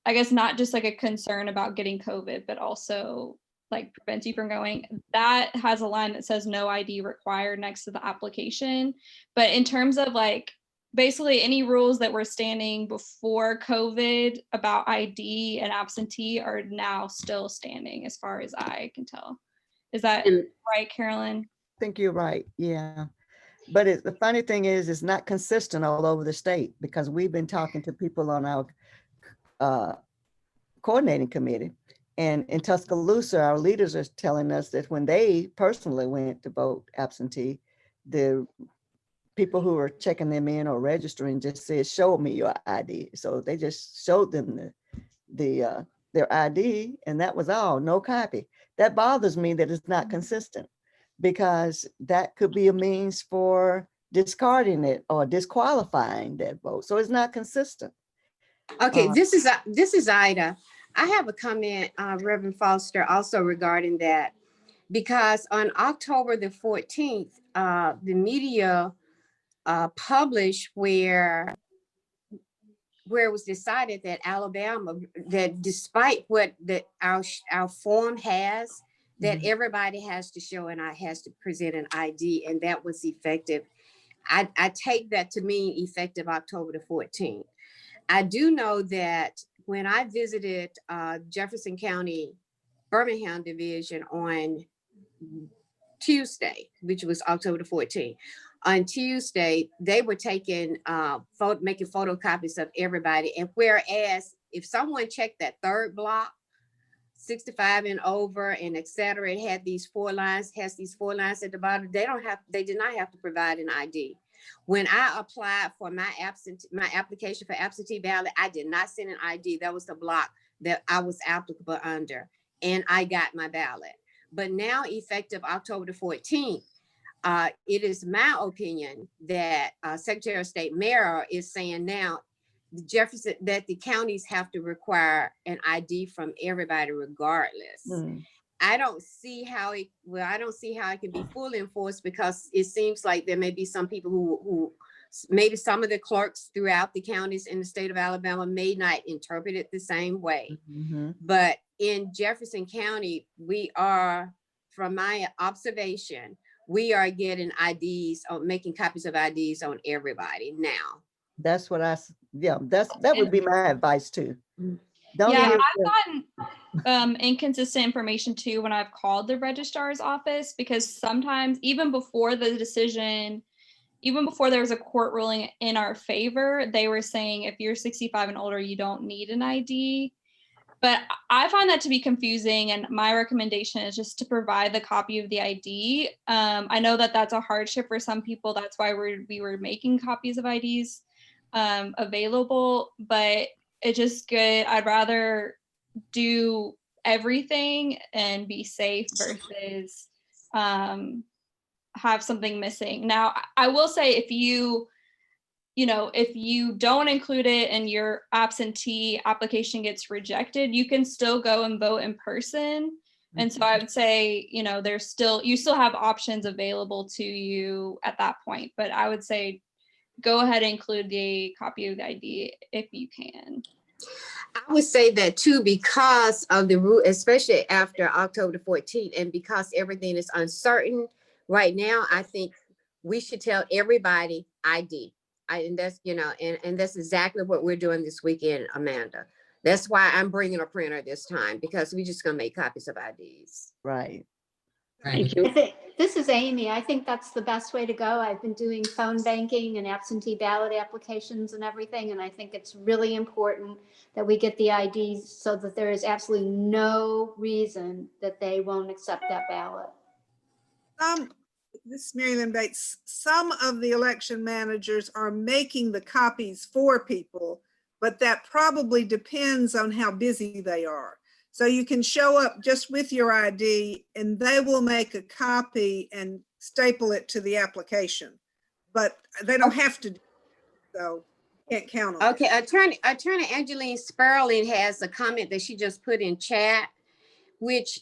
[SPEAKER 3] I guess not just like a concern about getting COVID, but also like prevents you from going, that has a line that says no ID required next to the application. But in terms of like basically any rules that were standing before COVID about ID and absentee are now still standing as far as I can tell. Is that right, Carolyn?
[SPEAKER 5] I think you're right, yeah. But the funny thing is, it's not consistent all over the state, because we've been talking to people on our coordinating committee. And in Tuscaloosa, our leaders are telling us that when they personally went to vote absentee, the people who were checking them in or registering just said, show me your ID. So they just showed them their ID, and that was all, no copy. That bothers me that it's not consistent, because that could be a means for discarding it or disqualifying that vote. So it's not consistent.
[SPEAKER 4] Okay, this is Ida. I have a comment, Reverend Foster, also regarding that, because on October the 14th, the media published where it was decided that Alabama, that despite what our form has, that everybody has to show and has to present an ID, and that was effective. I take that to mean effective October the 14th. I do know that when I visited Jefferson County, Birmingham division on Tuesday, which was October the 14th, on Tuesday, they were taking, making photocopies of everybody. And whereas if someone checked that third block, 65 and over and et cetera, it had these 4 lines, has these 4 lines at the bottom, they did not have to provide an ID. When I applied for my application for absentee ballot, I did not send an ID. That was the block that I was applicable under, and I got my ballot. But now, effective October the 14th, it is my opinion that Secretary of State Moore is saying now that the counties have to require an ID from everybody regardless. I don't see how it can be fully enforced, because it seems like there may be some people who maybe some of the clerks throughout the counties in the state of Alabama may not interpret it the same way. But in Jefferson County, we are, from my observation, we are getting IDs, making copies of IDs on everybody now.
[SPEAKER 5] That's what that would be my advice too.
[SPEAKER 3] I've gotten inconsistent information too when I've called the registrar's office, because sometimes even before the decision, even before there was a court ruling in our favor, they were saying if you're 65 and older, you don't need an ID. But I find that to be confusing, and my recommendation is just to provide the copy of the ID. I know that that's a hardship for some people. That's why we were making copies of IDs available. But it's just good. I'd rather do everything and be safe versus have something missing. Now, I will say if you don't include it and your absentee application gets rejected, you can still go and vote in person. And so I would say, you still have options available to you at that point. But I would say go ahead and include the copy of the ID if you can.
[SPEAKER 4] I would say that too, because of the rule, especially after October 14th, and because everything is uncertain right now, I think we should tell everybody ID. And that's, and that's exactly what we're doing this weekend, Amanda. That's why I'm bringing a printer this time, because we're just gonna make copies of IDs.
[SPEAKER 5] Right.
[SPEAKER 8] Thank you.
[SPEAKER 9] I think, this is Amy. I think that's the best way to go. I've been doing phone banking and absentee ballot applications and everything, and I think it's really important that we get the IDs so that there is absolutely no reason that they won't accept that ballot.
[SPEAKER 10] This is Mary Lynn Bates. Some of the election managers are making the copies for people, but that probably depends on how busy they are. So you can show up just with your ID and they will make a copy and staple it to the application, but they don't have to, so can't count on it.
[SPEAKER 4] Okay, Attorney Angeline Sperling has a comment that she just put in chat, which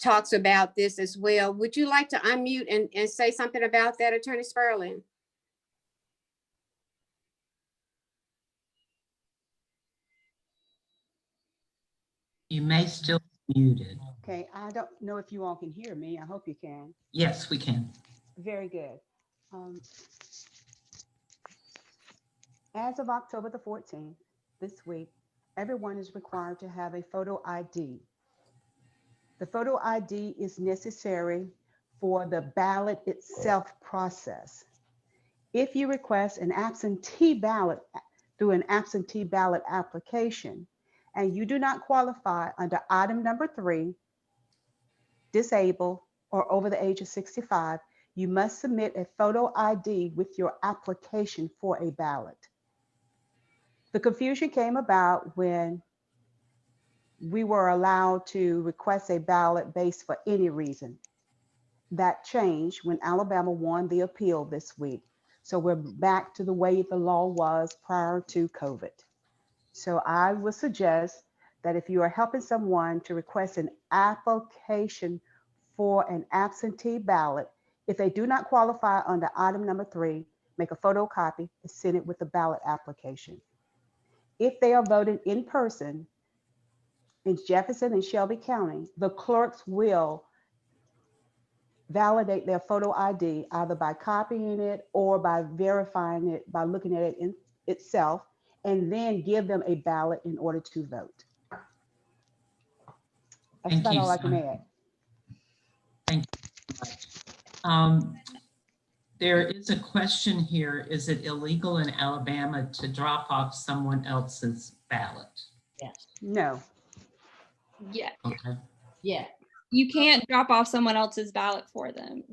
[SPEAKER 4] talks about this as well. Would you like to unmute and say something about that, Attorney Sperling?
[SPEAKER 2] You may still be muted.
[SPEAKER 11] Okay, I don't know if you all can hear me. I hope you can.
[SPEAKER 2] Yes, we can.
[SPEAKER 11] Very good. As of October the 14th, this week, everyone is required to have a photo ID. The photo ID is necessary for the ballot itself process. If you request an absentee ballot through an absentee ballot application, and you do not qualify under item number 3, disabled or over the age of 65, you must submit a photo ID with your application for a ballot. The confusion came about when we were allowed to request a ballot based for any reason. That changed when Alabama won the appeal this week. So we're back to the way the law was prior to COVID. So I would suggest that if you are helping someone to request an application for an absentee ballot, if they do not qualify under item number 3, make a photocopy and send it with the ballot application. If they are voting in person in Jefferson and Shelby County, the clerks will validate their photo ID either by copying it or by verifying it by looking at it in itself, and then give them a ballot in order to vote. That's
[SPEAKER 2] Thank
[SPEAKER 11] about
[SPEAKER 2] you,
[SPEAKER 11] all I can
[SPEAKER 2] Sonia.
[SPEAKER 11] add.
[SPEAKER 2] Thank you. There is a question here. Is it illegal in Alabama to drop off someone else's ballot?
[SPEAKER 12] Yes.
[SPEAKER 11] No.
[SPEAKER 3] Yeah.
[SPEAKER 2] Okay.
[SPEAKER 12] Yeah.
[SPEAKER 3] You can't drop off someone else's ballot for them.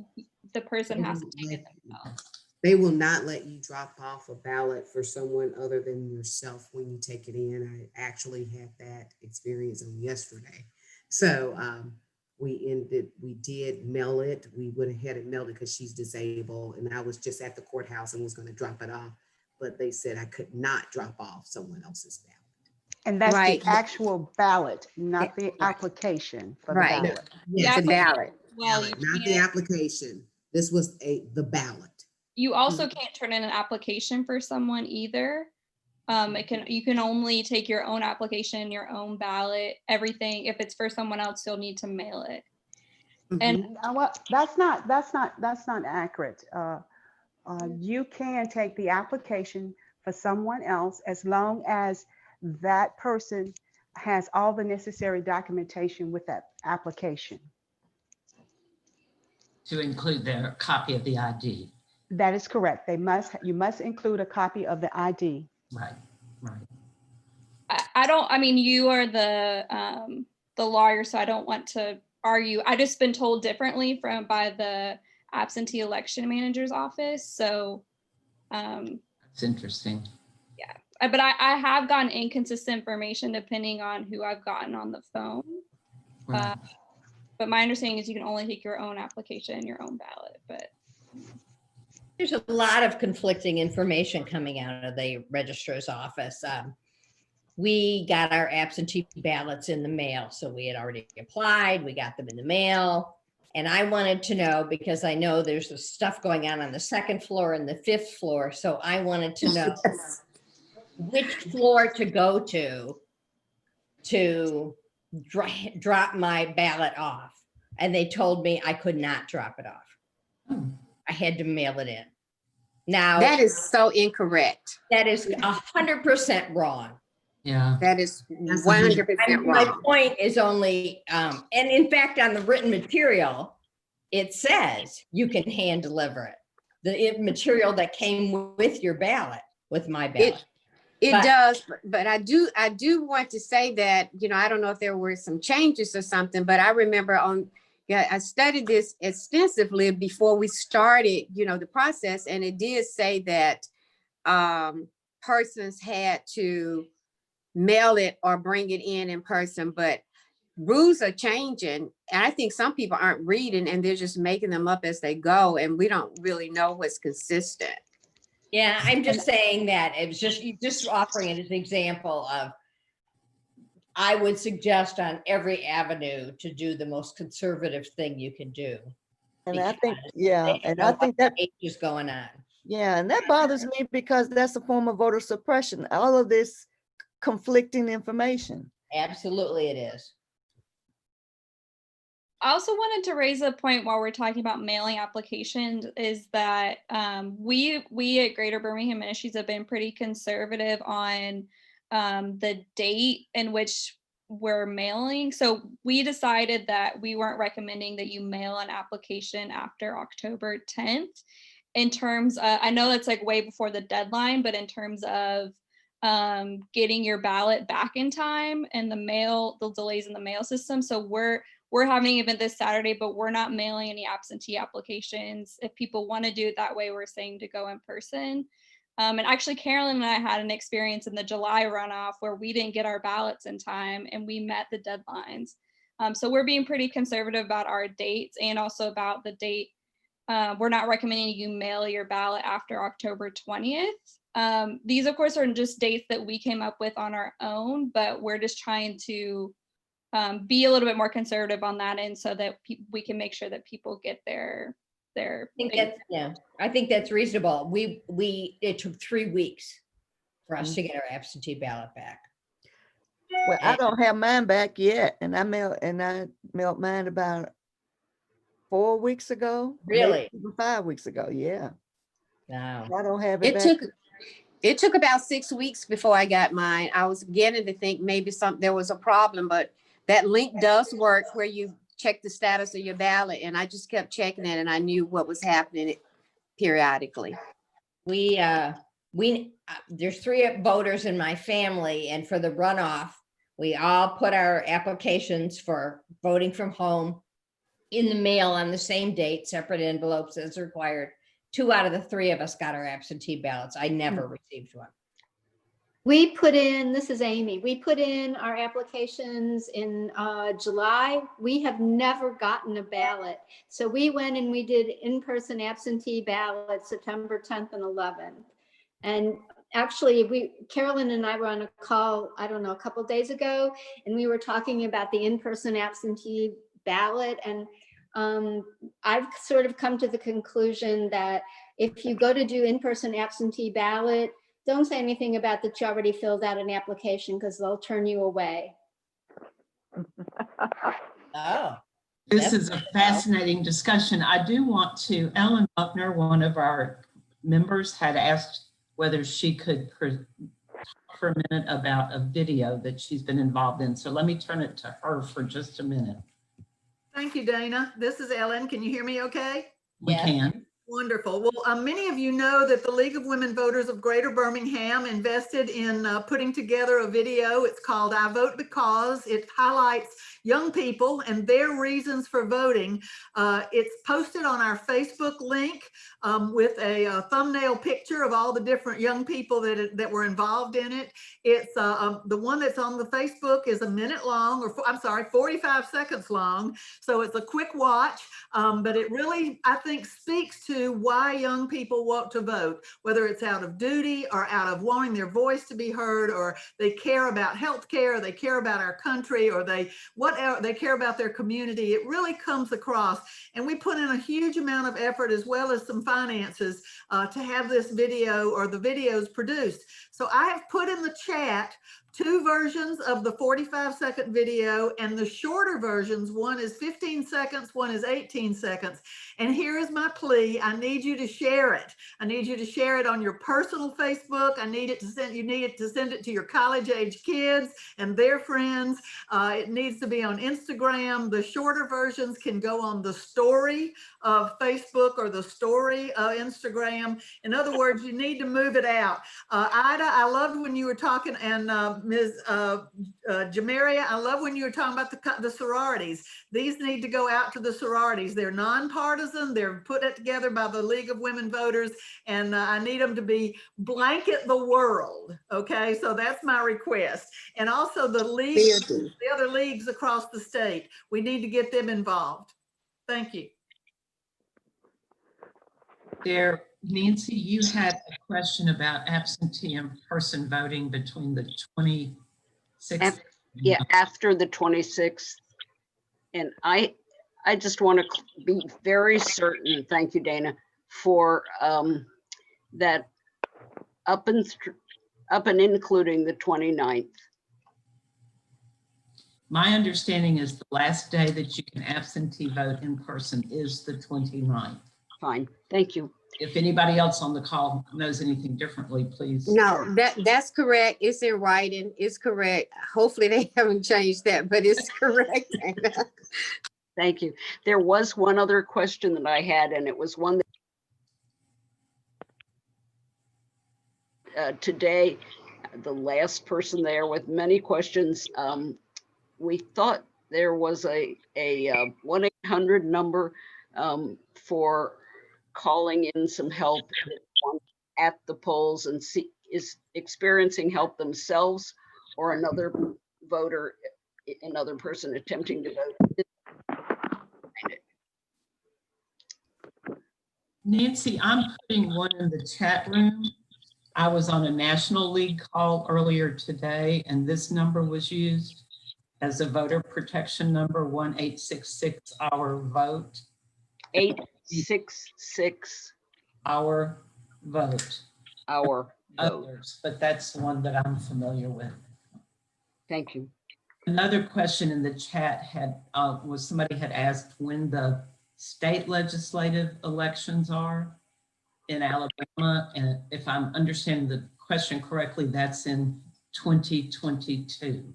[SPEAKER 3] The person has to take it themselves.
[SPEAKER 7] They will not let you drop off a ballot for someone other than yourself when you take it in. I actually had that experience on yesterday. So we did mail it. We would have had it mailed because she's disabled, and I was just at the courthouse and was going to drop it off, but they said I could not drop off someone else's ballot.
[SPEAKER 11] And that's
[SPEAKER 4] Right.
[SPEAKER 11] the actual ballot, not the
[SPEAKER 4] Right.
[SPEAKER 11] application for
[SPEAKER 4] Right.
[SPEAKER 11] the ballot.
[SPEAKER 7] Yes,
[SPEAKER 4] The ballot.
[SPEAKER 3] Well,
[SPEAKER 7] ballot, not the application. This was the ballot.
[SPEAKER 3] you also can't turn in an application for someone either. You can only take your own application, your own ballot, everything. If it's for someone else, you'll need to mail it. And
[SPEAKER 11] Well, that's not accurate. You can take the application for someone else as long as that person has all the necessary documentation with that application.
[SPEAKER 2] To include their copy of the ID.
[SPEAKER 11] That is correct. You must include a copy of the ID.
[SPEAKER 2] Right, right.
[SPEAKER 3] I mean, you are the lawyer, so I don't want to argue. I just been told differently by the absentee election manager's office. So
[SPEAKER 2] That's interesting.
[SPEAKER 3] yeah, but I have gotten inconsistent information depending on who I've gotten on the phone.
[SPEAKER 2] Right.
[SPEAKER 3] But my understanding is you can only take your own application, your own ballot, but.
[SPEAKER 12] There's a lot of conflicting information coming out of the registrar's office. We got our absentee ballots in the mail, so we had already applied, we got them in the mail. And I wanted to know, because I know there's this stuff going on the second floor and the fifth floor, so I wanted to know which floor to go to drop my ballot off. And they told me I could not drop it off. I had to mail it in. Now
[SPEAKER 4] That is so incorrect.
[SPEAKER 12] that is 100% wrong.
[SPEAKER 2] Yeah.
[SPEAKER 4] That is
[SPEAKER 7] That's
[SPEAKER 4] 100%
[SPEAKER 12] My
[SPEAKER 4] wrong.
[SPEAKER 12] point is only, and in fact, on the written material, it says you can hand deliver it. The material that came with your ballot, with my ballot.
[SPEAKER 4] It
[SPEAKER 12] But-
[SPEAKER 4] does, but I do want to say that, I don't know if there were some changes or something, but I remember I studied this extensively before we started, the process, and it did say that persons had to mail it or bring it in person, but rules are changing. And I think some people aren't reading and they're just making them up as they go, and we don't really know what's consistent.
[SPEAKER 12] Yeah, I'm just saying that it was just offering it as an example of, I would suggest on every avenue to do the most conservative thing you can do.
[SPEAKER 5] And I think,
[SPEAKER 12] because
[SPEAKER 5] yeah,
[SPEAKER 12] they
[SPEAKER 5] and
[SPEAKER 12] know
[SPEAKER 5] I think that,
[SPEAKER 12] what age is going on.
[SPEAKER 5] yeah, and that bothers me because that's a form of voter suppression. All of this conflicting information.
[SPEAKER 12] Absolutely it is.
[SPEAKER 3] I also wanted to raise a point while we're talking about mailing applications is that we at Greater Birmingham Ministries have been pretty conservative on the date in which we're mailing. So we decided that we weren't recommending that you mail an application after October 10th. In terms of, I know that's like way before the deadline, but in terms of getting your ballot back in time and the delays in the mail system. So we're having an event this Saturday, but we're not mailing any absentee applications. If people want to do it that way, we're saying to go in person. And actually, Carolyn and I had an experience in the July runoff where we didn't get our ballots in time and we met the deadlines. So we're being pretty conservative about our dates and also about the date. We're not recommending you mail your ballot after October 20th. These, of course, are just dates that we came up with on our own, but we're just trying to be a little bit more conservative on that end so that we can make sure that people get their
[SPEAKER 12] I think that's reasonable. It took 3 weeks for us to get our absentee ballot back.
[SPEAKER 5] Well, I don't have mine back yet, and I mailed mine about 4 weeks ago.
[SPEAKER 12] Really?
[SPEAKER 5] Maybe even 5 weeks ago. Yeah.
[SPEAKER 12] No.
[SPEAKER 5] I don't have it back.
[SPEAKER 4] It took about 6 weeks before I got mine. I was beginning to think maybe there was a problem, but that link does work where you check the status of your ballot, and I just kept checking it, and I knew what was happening periodically.
[SPEAKER 12] There's 3 voters in my family, and for the runoff, we all put our applications for voting from home in the mail on the same date, separate envelopes as required. 2 out of the 3 of us got our absentee ballots. I never received one.
[SPEAKER 9] We put in, this is Amy, we put in our applications in July. We have never gotten a ballot. So we went and we did in-person absentee ballots September 10th and 11th. And actually, Carolyn and I were on a call, I don't know, a couple of days ago, and we were talking about the in-person absentee ballot. And I've sort of come to the conclusion that if you go to do in-person absentee ballot, don't say anything about that you already filled out an application because they'll turn you away.
[SPEAKER 12] Oh.
[SPEAKER 2] This is a fascinating discussion. I do want to, Ellen Buckner, one of our members, had asked whether she could talk for a minute about a video that she's been involved in. So let me turn it to her for just a minute.
[SPEAKER 13] Thank you, Dana. This is Ellen. Can you hear me okay?
[SPEAKER 2] We can.
[SPEAKER 13] Wonderful. Well, many of you know that the League of Women Voters of Greater Birmingham invested in putting together a video. It's called I Vote Because. It highlights young people and their reasons for voting. It's posted on our Facebook link with a thumbnail picture of all the different young people that were involved in it. It's the one that's on the Facebook is a minute long, or I'm sorry, 45 seconds long. So it's a quick watch, but it really, I think, speaks to why young people want to vote, whether it's out of duty or out of wanting their voice to be heard, or they care about healthcare, they care about our country, or they care about their community. It really comes across, and we put in a huge amount of effort as well as some finances to have this video or the videos produced. So I have put in the chat 2 versions of the 45-second video and the shorter versions. One is 15 seconds, one is 18 seconds. And here is my plea. I need you to share it. I need you to share it on your personal Facebook. You need it to send it to your college-age kids and their friends. It needs to be on Instagram. The shorter versions can go on the story of Facebook or the story of Instagram. In other words, you need to move it out. Ida, I loved when you were talking, and Ms. Jameria, I love when you were talking about the sororities. These need to go out to the sororities. They're nonpartisan. They're put together by the League of Women Voters, and I need them to be blanket the world. Okay, so that's my request. And also the leagues, the other leagues across the state, we need to get them involved. Thank you.
[SPEAKER 2] There, Nancy, you had a question about absentee and person voting between the 26th.
[SPEAKER 8] Yeah, after the 26th. And I just want to be very certain, thank you, Dana, for that up and including the 29th.
[SPEAKER 2] My understanding is the last day that you can absentee vote in person is the 29th.
[SPEAKER 8] Fine, thank you.
[SPEAKER 2] If anybody else on the call knows anything differently, please.
[SPEAKER 4] No, that's correct. It's in writing. It's correct. Hopefully they haven't changed that, but it's correct.
[SPEAKER 8] Thank you. There was one other question that I had, and it was one that today, the last person there with many questions, we thought there was a 1-800 number for calling in some help at the polls and is experiencing help themselves or another voter, another person attempting to vote.
[SPEAKER 2] Nancy, I'm putting one in the chat room. I was on a National League call earlier today, and this number was used as a voter protection number, 1-866 our vote.
[SPEAKER 8] 866
[SPEAKER 2] our vote.
[SPEAKER 8] Our vote.
[SPEAKER 2] Others, but that's the one that I'm familiar with.
[SPEAKER 8] Thank you.
[SPEAKER 2] Another question in the chat was somebody had asked when the state legislative elections are in Alabama, and if I'm understanding the question correctly, that's in 2022.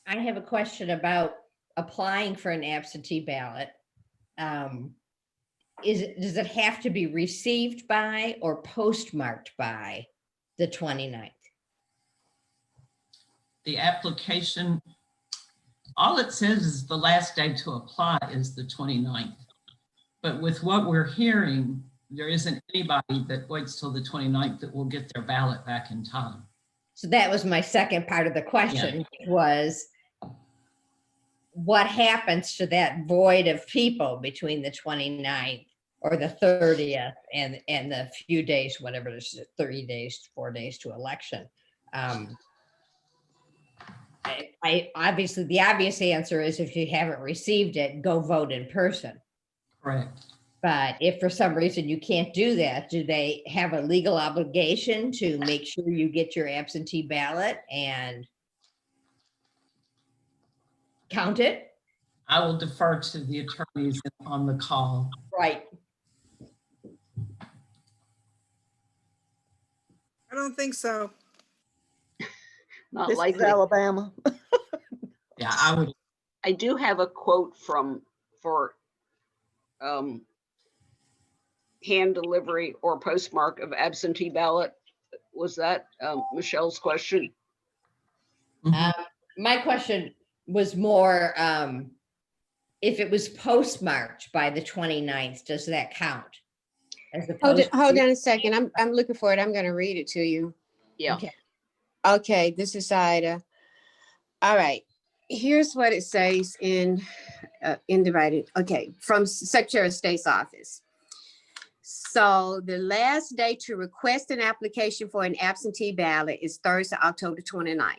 [SPEAKER 12] I have a question about applying for an absentee ballot. Does it have to be received by or postmarked by the 29th?
[SPEAKER 2] The application, all it says is the last day to apply is the 29th. But with what we're hearing, there isn't anybody that waits till the 29th that will get their ballot back in time.
[SPEAKER 12] So that was my second part of the question, was what happens to that void of people between the 29th or the 30th and the few days, whatever it is, 30 days, 4 days to election? I obviously, the obvious answer is if you haven't received it, go vote in person.
[SPEAKER 2] Correct.
[SPEAKER 12] But if for some reason you can't do that, do they have a legal obligation to make sure you get your absentee ballot and count it?
[SPEAKER 2] I will defer to the attorneys on the call.
[SPEAKER 12] Right.
[SPEAKER 10] I don't think so.
[SPEAKER 8] Not
[SPEAKER 5] This is
[SPEAKER 8] likely.
[SPEAKER 5] Alabama.
[SPEAKER 2] Yeah, I would.
[SPEAKER 8] I do have a quote for hand delivery or postmark of absentee ballot? Was that Michelle's question?
[SPEAKER 12] My question was more, if it was postmarked by the 29th, does that count? As opposed
[SPEAKER 4] Hold on a second. I'm looking for it. I'm going to read it to you.
[SPEAKER 8] Yeah.
[SPEAKER 12] Okay.
[SPEAKER 4] Okay, this is Ida. All right. Here's what it says in divided. Okay, from Secretary of State's office. So the last day to request an application for an absentee ballot is Thursday, October 29th.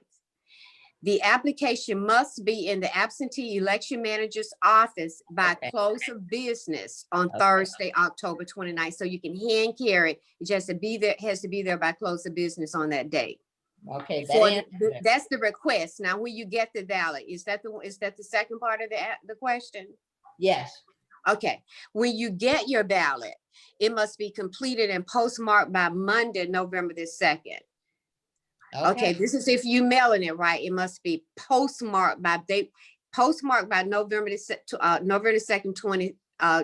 [SPEAKER 4] The application must be in the absentee election manager's office by close of business on Thursday, October 29th. So you can hand carry it. It just has to be there by close of business on that date.
[SPEAKER 12] Okay,
[SPEAKER 4] That's the request. Now, when you get the ballot, is that the second part of the question?
[SPEAKER 12] Yes.
[SPEAKER 4] Okay. When you get your ballot, it must be completed and postmarked by Monday, November the 2nd. Okay, this is if you mailing it, right? It must be postmarked by November the 2nd,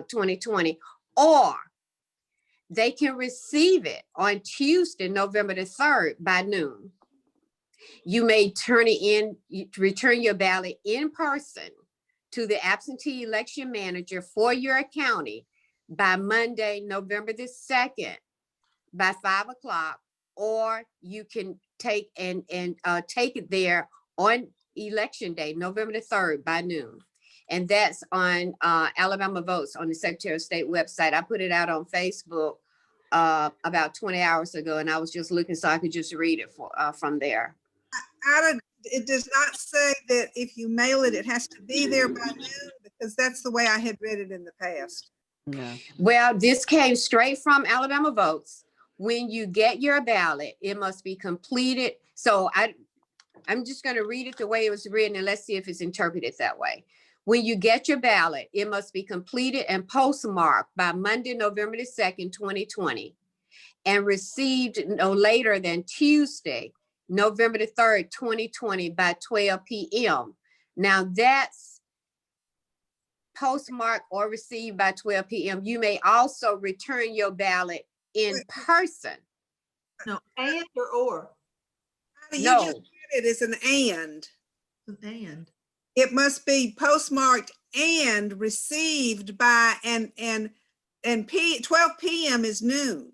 [SPEAKER 4] 2020, or they can receive it on Tuesday, November the 3rd by noon. You may return your ballot in person to the absentee election manager for your county by Monday, November the 2nd by 5 o'clock, or you can take it there on election day, November the 3rd by noon. And that's on Alabama Votes on the Secretary of State website. I put it out on Facebook about 20 hours ago, and I was just looking so I could just read it from there.
[SPEAKER 10] It does not say that if you mail it, it has to be there by noon, because that's the way I had read it in the past.
[SPEAKER 5] Yeah.
[SPEAKER 4] Well, this came straight from Alabama Votes. When you get your ballot, it must be completed. So I'm just going to read it the way it was written, and let's see if it's interpreted that way. When you get your ballot, it must be completed and postmarked by Monday, November the 2nd, 2020, and received no later than Tuesday, November the 3rd, 2020 by 12 p.m. Now that's postmarked or received by 12 p.m. You may also return your ballot in person.
[SPEAKER 13] No, and or.
[SPEAKER 10] You
[SPEAKER 4] No.
[SPEAKER 10] just read it as an and.
[SPEAKER 13] And.
[SPEAKER 10] It must be postmarked and received by and 12 p.m. is noon.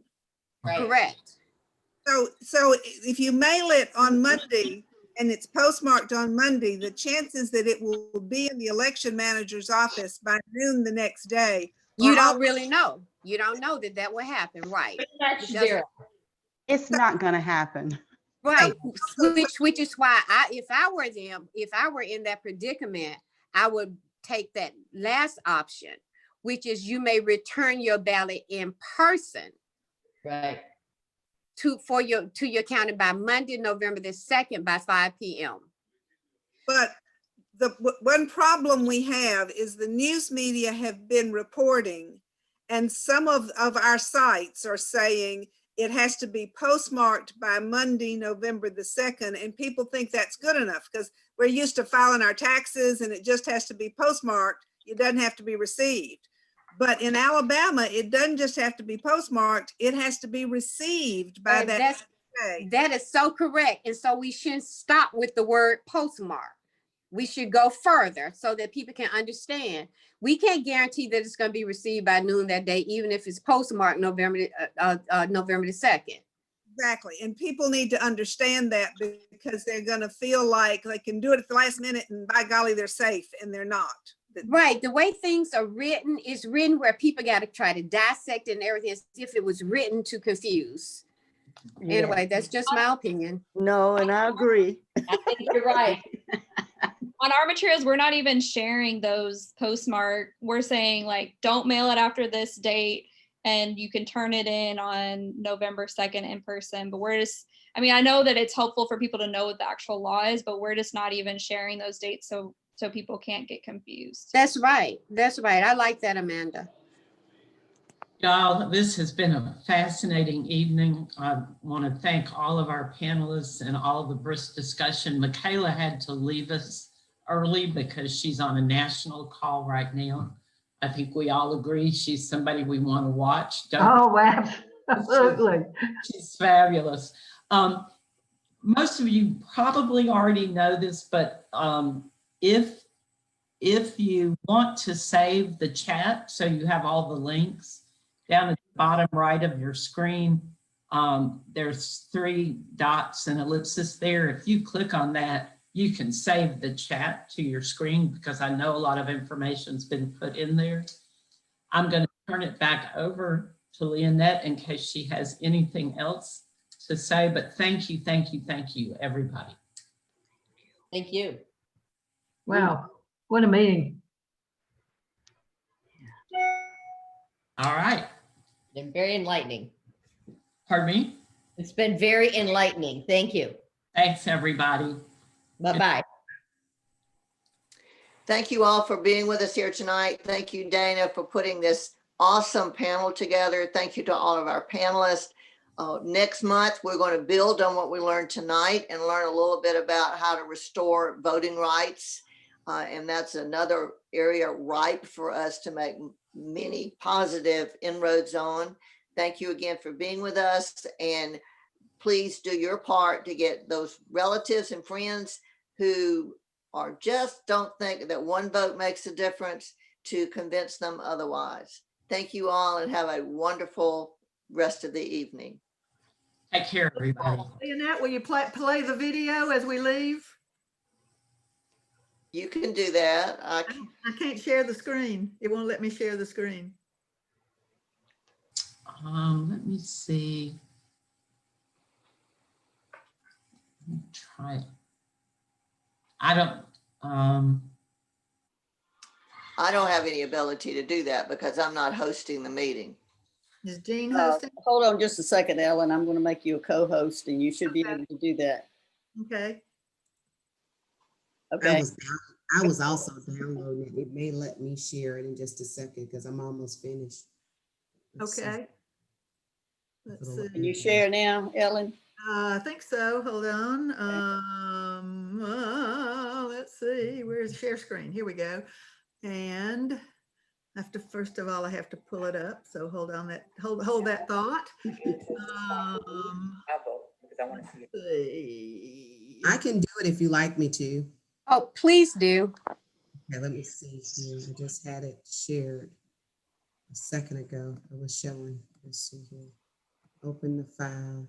[SPEAKER 12] Right.
[SPEAKER 4] Correct.
[SPEAKER 10] So if you mail it on Monday and it's postmarked on Monday, the chances that it will be in the election manager's office by noon the next day.
[SPEAKER 4] You don't really know. You don't know that will happen, right?
[SPEAKER 11] It's not going to happen.
[SPEAKER 4] Right, which is why if I were in that predicament, I would take that last option, which is you may return your ballot in person.
[SPEAKER 12] Right.
[SPEAKER 4] To your county by Monday, November the 2nd by 5 p.m.
[SPEAKER 10] But the one problem we have is the news media have been reporting, and some of our sites are saying it has to be postmarked by Monday, November the 2nd, and people think that's good enough because we're used to filing our taxes and it just has to be postmarked. It doesn't have to be received. But in Alabama, it doesn't just have to be postmarked, it has to be received by that day.
[SPEAKER 4] That is so correct. And so we shouldn't stop with the word postmark. We should go further so that people can understand. We can't guarantee that it's going to be received by noon that day, even if it's postmarked November the 2nd.
[SPEAKER 10] Exactly. And people need to understand that, because they're going to feel like they can do it at the last minute and by golly, they're safe, and they're not.
[SPEAKER 4] Right. The way things are written is written where people got to try to dissect and everything as if it was written to confuse.
[SPEAKER 5] Yeah.
[SPEAKER 4] Anyway, that's just my opinion.
[SPEAKER 5] No, and I agree.
[SPEAKER 12] I think you're right.
[SPEAKER 3] On our materials, we're not even sharing those postmark. We're saying like, don't mail it after this date, and you can turn it in on November 2nd in person. But we're just, I mean, I know that it's helpful for people to know what the actual law is, but we're just not even sharing those dates so people can't get confused.
[SPEAKER 4] That's right. That's right. I like that, Amanda.
[SPEAKER 2] Y'all, this has been a fascinating evening. I want to thank all of our panelists and all the brisk discussion. Makayla had to leave us early because she's on a national call right now. I think we all agree she's somebody we want to watch.
[SPEAKER 14] Oh, absolutely.
[SPEAKER 2] She's fabulous. Most of you probably already know this, but if you want to save the chat so you have all the links, down at the bottom right of your screen, there's 3 dots and ellipsis there. If you click on that, you can save the chat to your screen, because I know a lot of information's been put in there. I'm going to turn it back over to Leonette in case she has anything else to say, but thank you, everybody.
[SPEAKER 12] Thank you.
[SPEAKER 14] Wow, what a meeting.
[SPEAKER 2] All right.
[SPEAKER 12] Been very enlightening.
[SPEAKER 2] Pardon me?
[SPEAKER 12] It's been very enlightening. Thank you.
[SPEAKER 2] Thanks, everybody.
[SPEAKER 12] Bye-bye.
[SPEAKER 1] Thank you all for being with us here tonight. Thank you, Dana, for putting this awesome panel together. Thank you to all of our panelists. Next month, we're going to build on what we learned tonight and learn a little bit about how to restore voting rights. And that's another area ripe for us to make many positive inroads on. Thank you again for being with us. And please do your part to get those relatives and friends who are just don't think that one vote makes a difference to convince them otherwise. Thank you all and have a wonderful rest of the evening.
[SPEAKER 2] Take care, everybody.
[SPEAKER 13] Leonette, will you play the video as we leave?
[SPEAKER 1] You can do that.
[SPEAKER 13] I can't share the screen. It won't let me share the screen.
[SPEAKER 2] Let me see. Let me try it. I don't
[SPEAKER 1] have any ability to do that because I'm not hosting the meeting.
[SPEAKER 13] Is Jean hosting?
[SPEAKER 15] Hold on just a second, Ellen. I'm going to make you a co-host and you should be able to do that.
[SPEAKER 13] Okay.
[SPEAKER 15] Okay.
[SPEAKER 7] I was also downloading it. It may let me share it in just a second because I'm almost finished.
[SPEAKER 13] Okay. Let's see.
[SPEAKER 15] Can you share now, Ellen?
[SPEAKER 13] I think so. Hold on. Let's see. Where's share screen? Here we go. And I have to, first of all, I have to pull it up. So hold on that, hold that thought.
[SPEAKER 7] I can do it if you like me to.
[SPEAKER 4] Oh, please do.
[SPEAKER 7] Okay, let me see here. I just had it shared a second ago. I was showing. Let's see here. Open the file.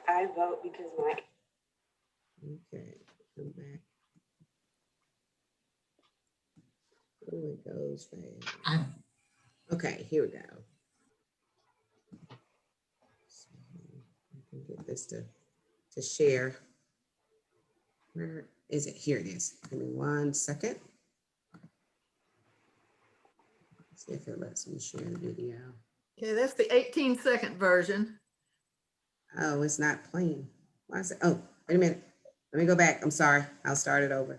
[SPEAKER 16] I vote because my.
[SPEAKER 7] Okay, come back. Oh, it goes fast. Okay, here we go. So I can get this to share. Where is it? Here it is. Give me 1 second. See if it lets me share the video.
[SPEAKER 13] Okay, that's the 18-second version.
[SPEAKER 7] Oh, it's not playing. Why is it? Oh, wait a minute. Let me go back. I'm sorry. I'll start it over.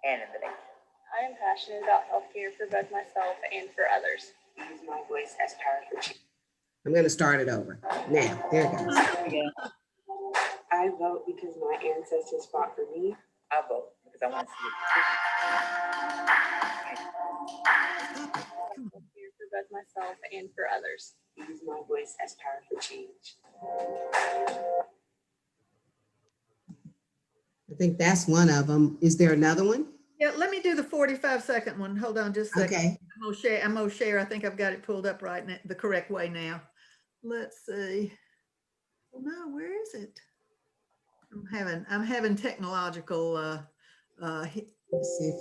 [SPEAKER 16] And in the nation. I am passionate about healthcare for both myself and for others. Use my voice as powerful.
[SPEAKER 7] I'm going to start it over. Now, there it goes.
[SPEAKER 16] There we go. I vote because my ancestors fought for me. I vote because I want to see it. Healthcare for both myself and for others. Use my voice as powerful change.
[SPEAKER 7] I think that's one of them. Is there another one?
[SPEAKER 13] Yeah, let me do the 45-second one. Hold on just a second.
[SPEAKER 7] Okay.
[SPEAKER 13] I'm gonna share. I think I've got it pulled up right now, the correct way now. Let's see. Oh, no, where is it? I'm having technological
[SPEAKER 7] Let's see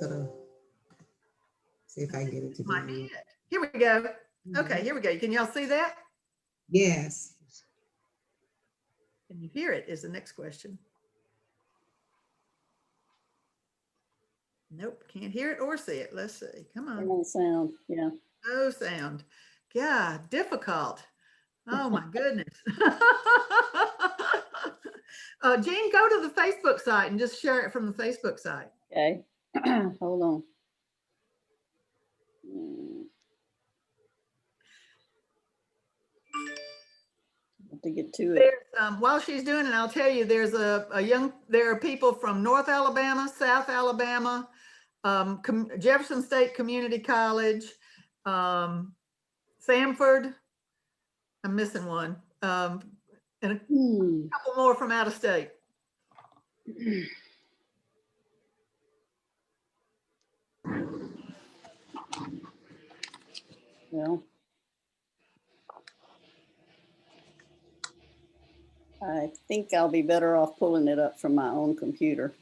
[SPEAKER 7] if I can get it to
[SPEAKER 13] might be
[SPEAKER 7] do
[SPEAKER 13] it. Here we go. Okay, here we go. Can y'all see that?
[SPEAKER 7] Yes.
[SPEAKER 13] Can you hear it is the next question. Nope, can't hear it or see it. Let's see. Come on.
[SPEAKER 15] No sound. Yeah.
[SPEAKER 13] No sound. God, difficult. Oh my goodness. Jean, go to the Facebook site and just share it from the Facebook site.
[SPEAKER 15] Okay. Hold on. To get to it.
[SPEAKER 13] There's, while she's doing it, I'll tell you, there's there are people from North Alabama, South Alabama, Jefferson State Community College, Samford, I'm missing one, and a couple more from out of state.
[SPEAKER 15] Well, I think I'll be better off pulling it up from my own computer.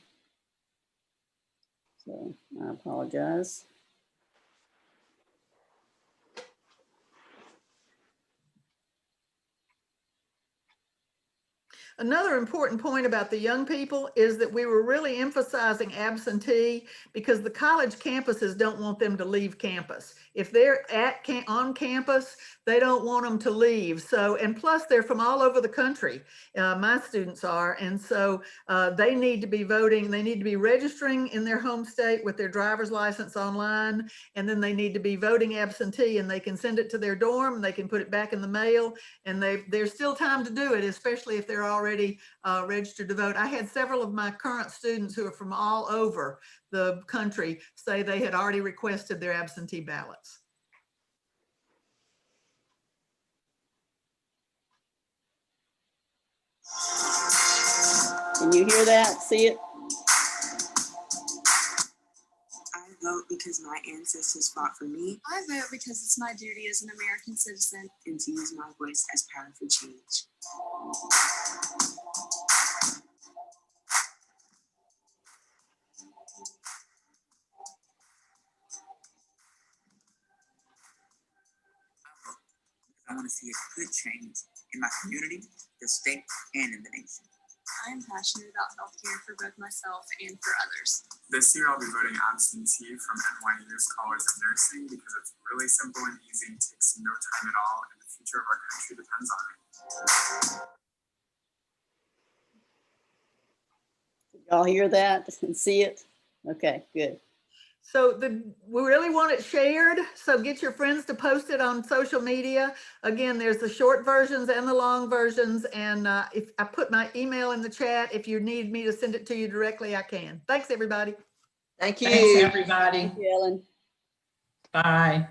[SPEAKER 15] So I apologize.
[SPEAKER 13] Another important point about the young people is that we were really emphasizing absentee because the college campuses don't want them to leave campus. If they're on campus, they don't want them to leave. So, and plus they're from all over the country. My students are, and so they need to be voting. They need to be registering in their home state with their driver's license online, and then they need to be voting absentee, and they can send it to their dorm, and they can put it back in the mail, and there's still time to do it, especially if they're already registered to vote. I had several of my current students who are from all over the country say they had already requested their absentee ballots.
[SPEAKER 15] Can you hear that? See it?
[SPEAKER 17] I vote because my ancestors fought for me. I vote because it's my duty as an American citizen and to use my voice as power for change. I want to see a good change in my community, the state, and in the nation. I am passionate about healthcare for both myself and for others.
[SPEAKER 18] This year I'll be voting absentee from NYU's College of Nursing because it's really simple and easy, takes no time at all, and the future of our country depends on it.
[SPEAKER 15] Y'all hear that and see it? Okay, good.
[SPEAKER 13] So we really want it shared. So get your friends to post it on social media. Again, there's the short versions and the long versions. And if I put my email in the chat, if you need me to send it to you directly, I can. Thanks, everybody.
[SPEAKER 1] Thank you.
[SPEAKER 2] Thanks, everybody.
[SPEAKER 15] Thank you, Ellen.
[SPEAKER 2] Bye.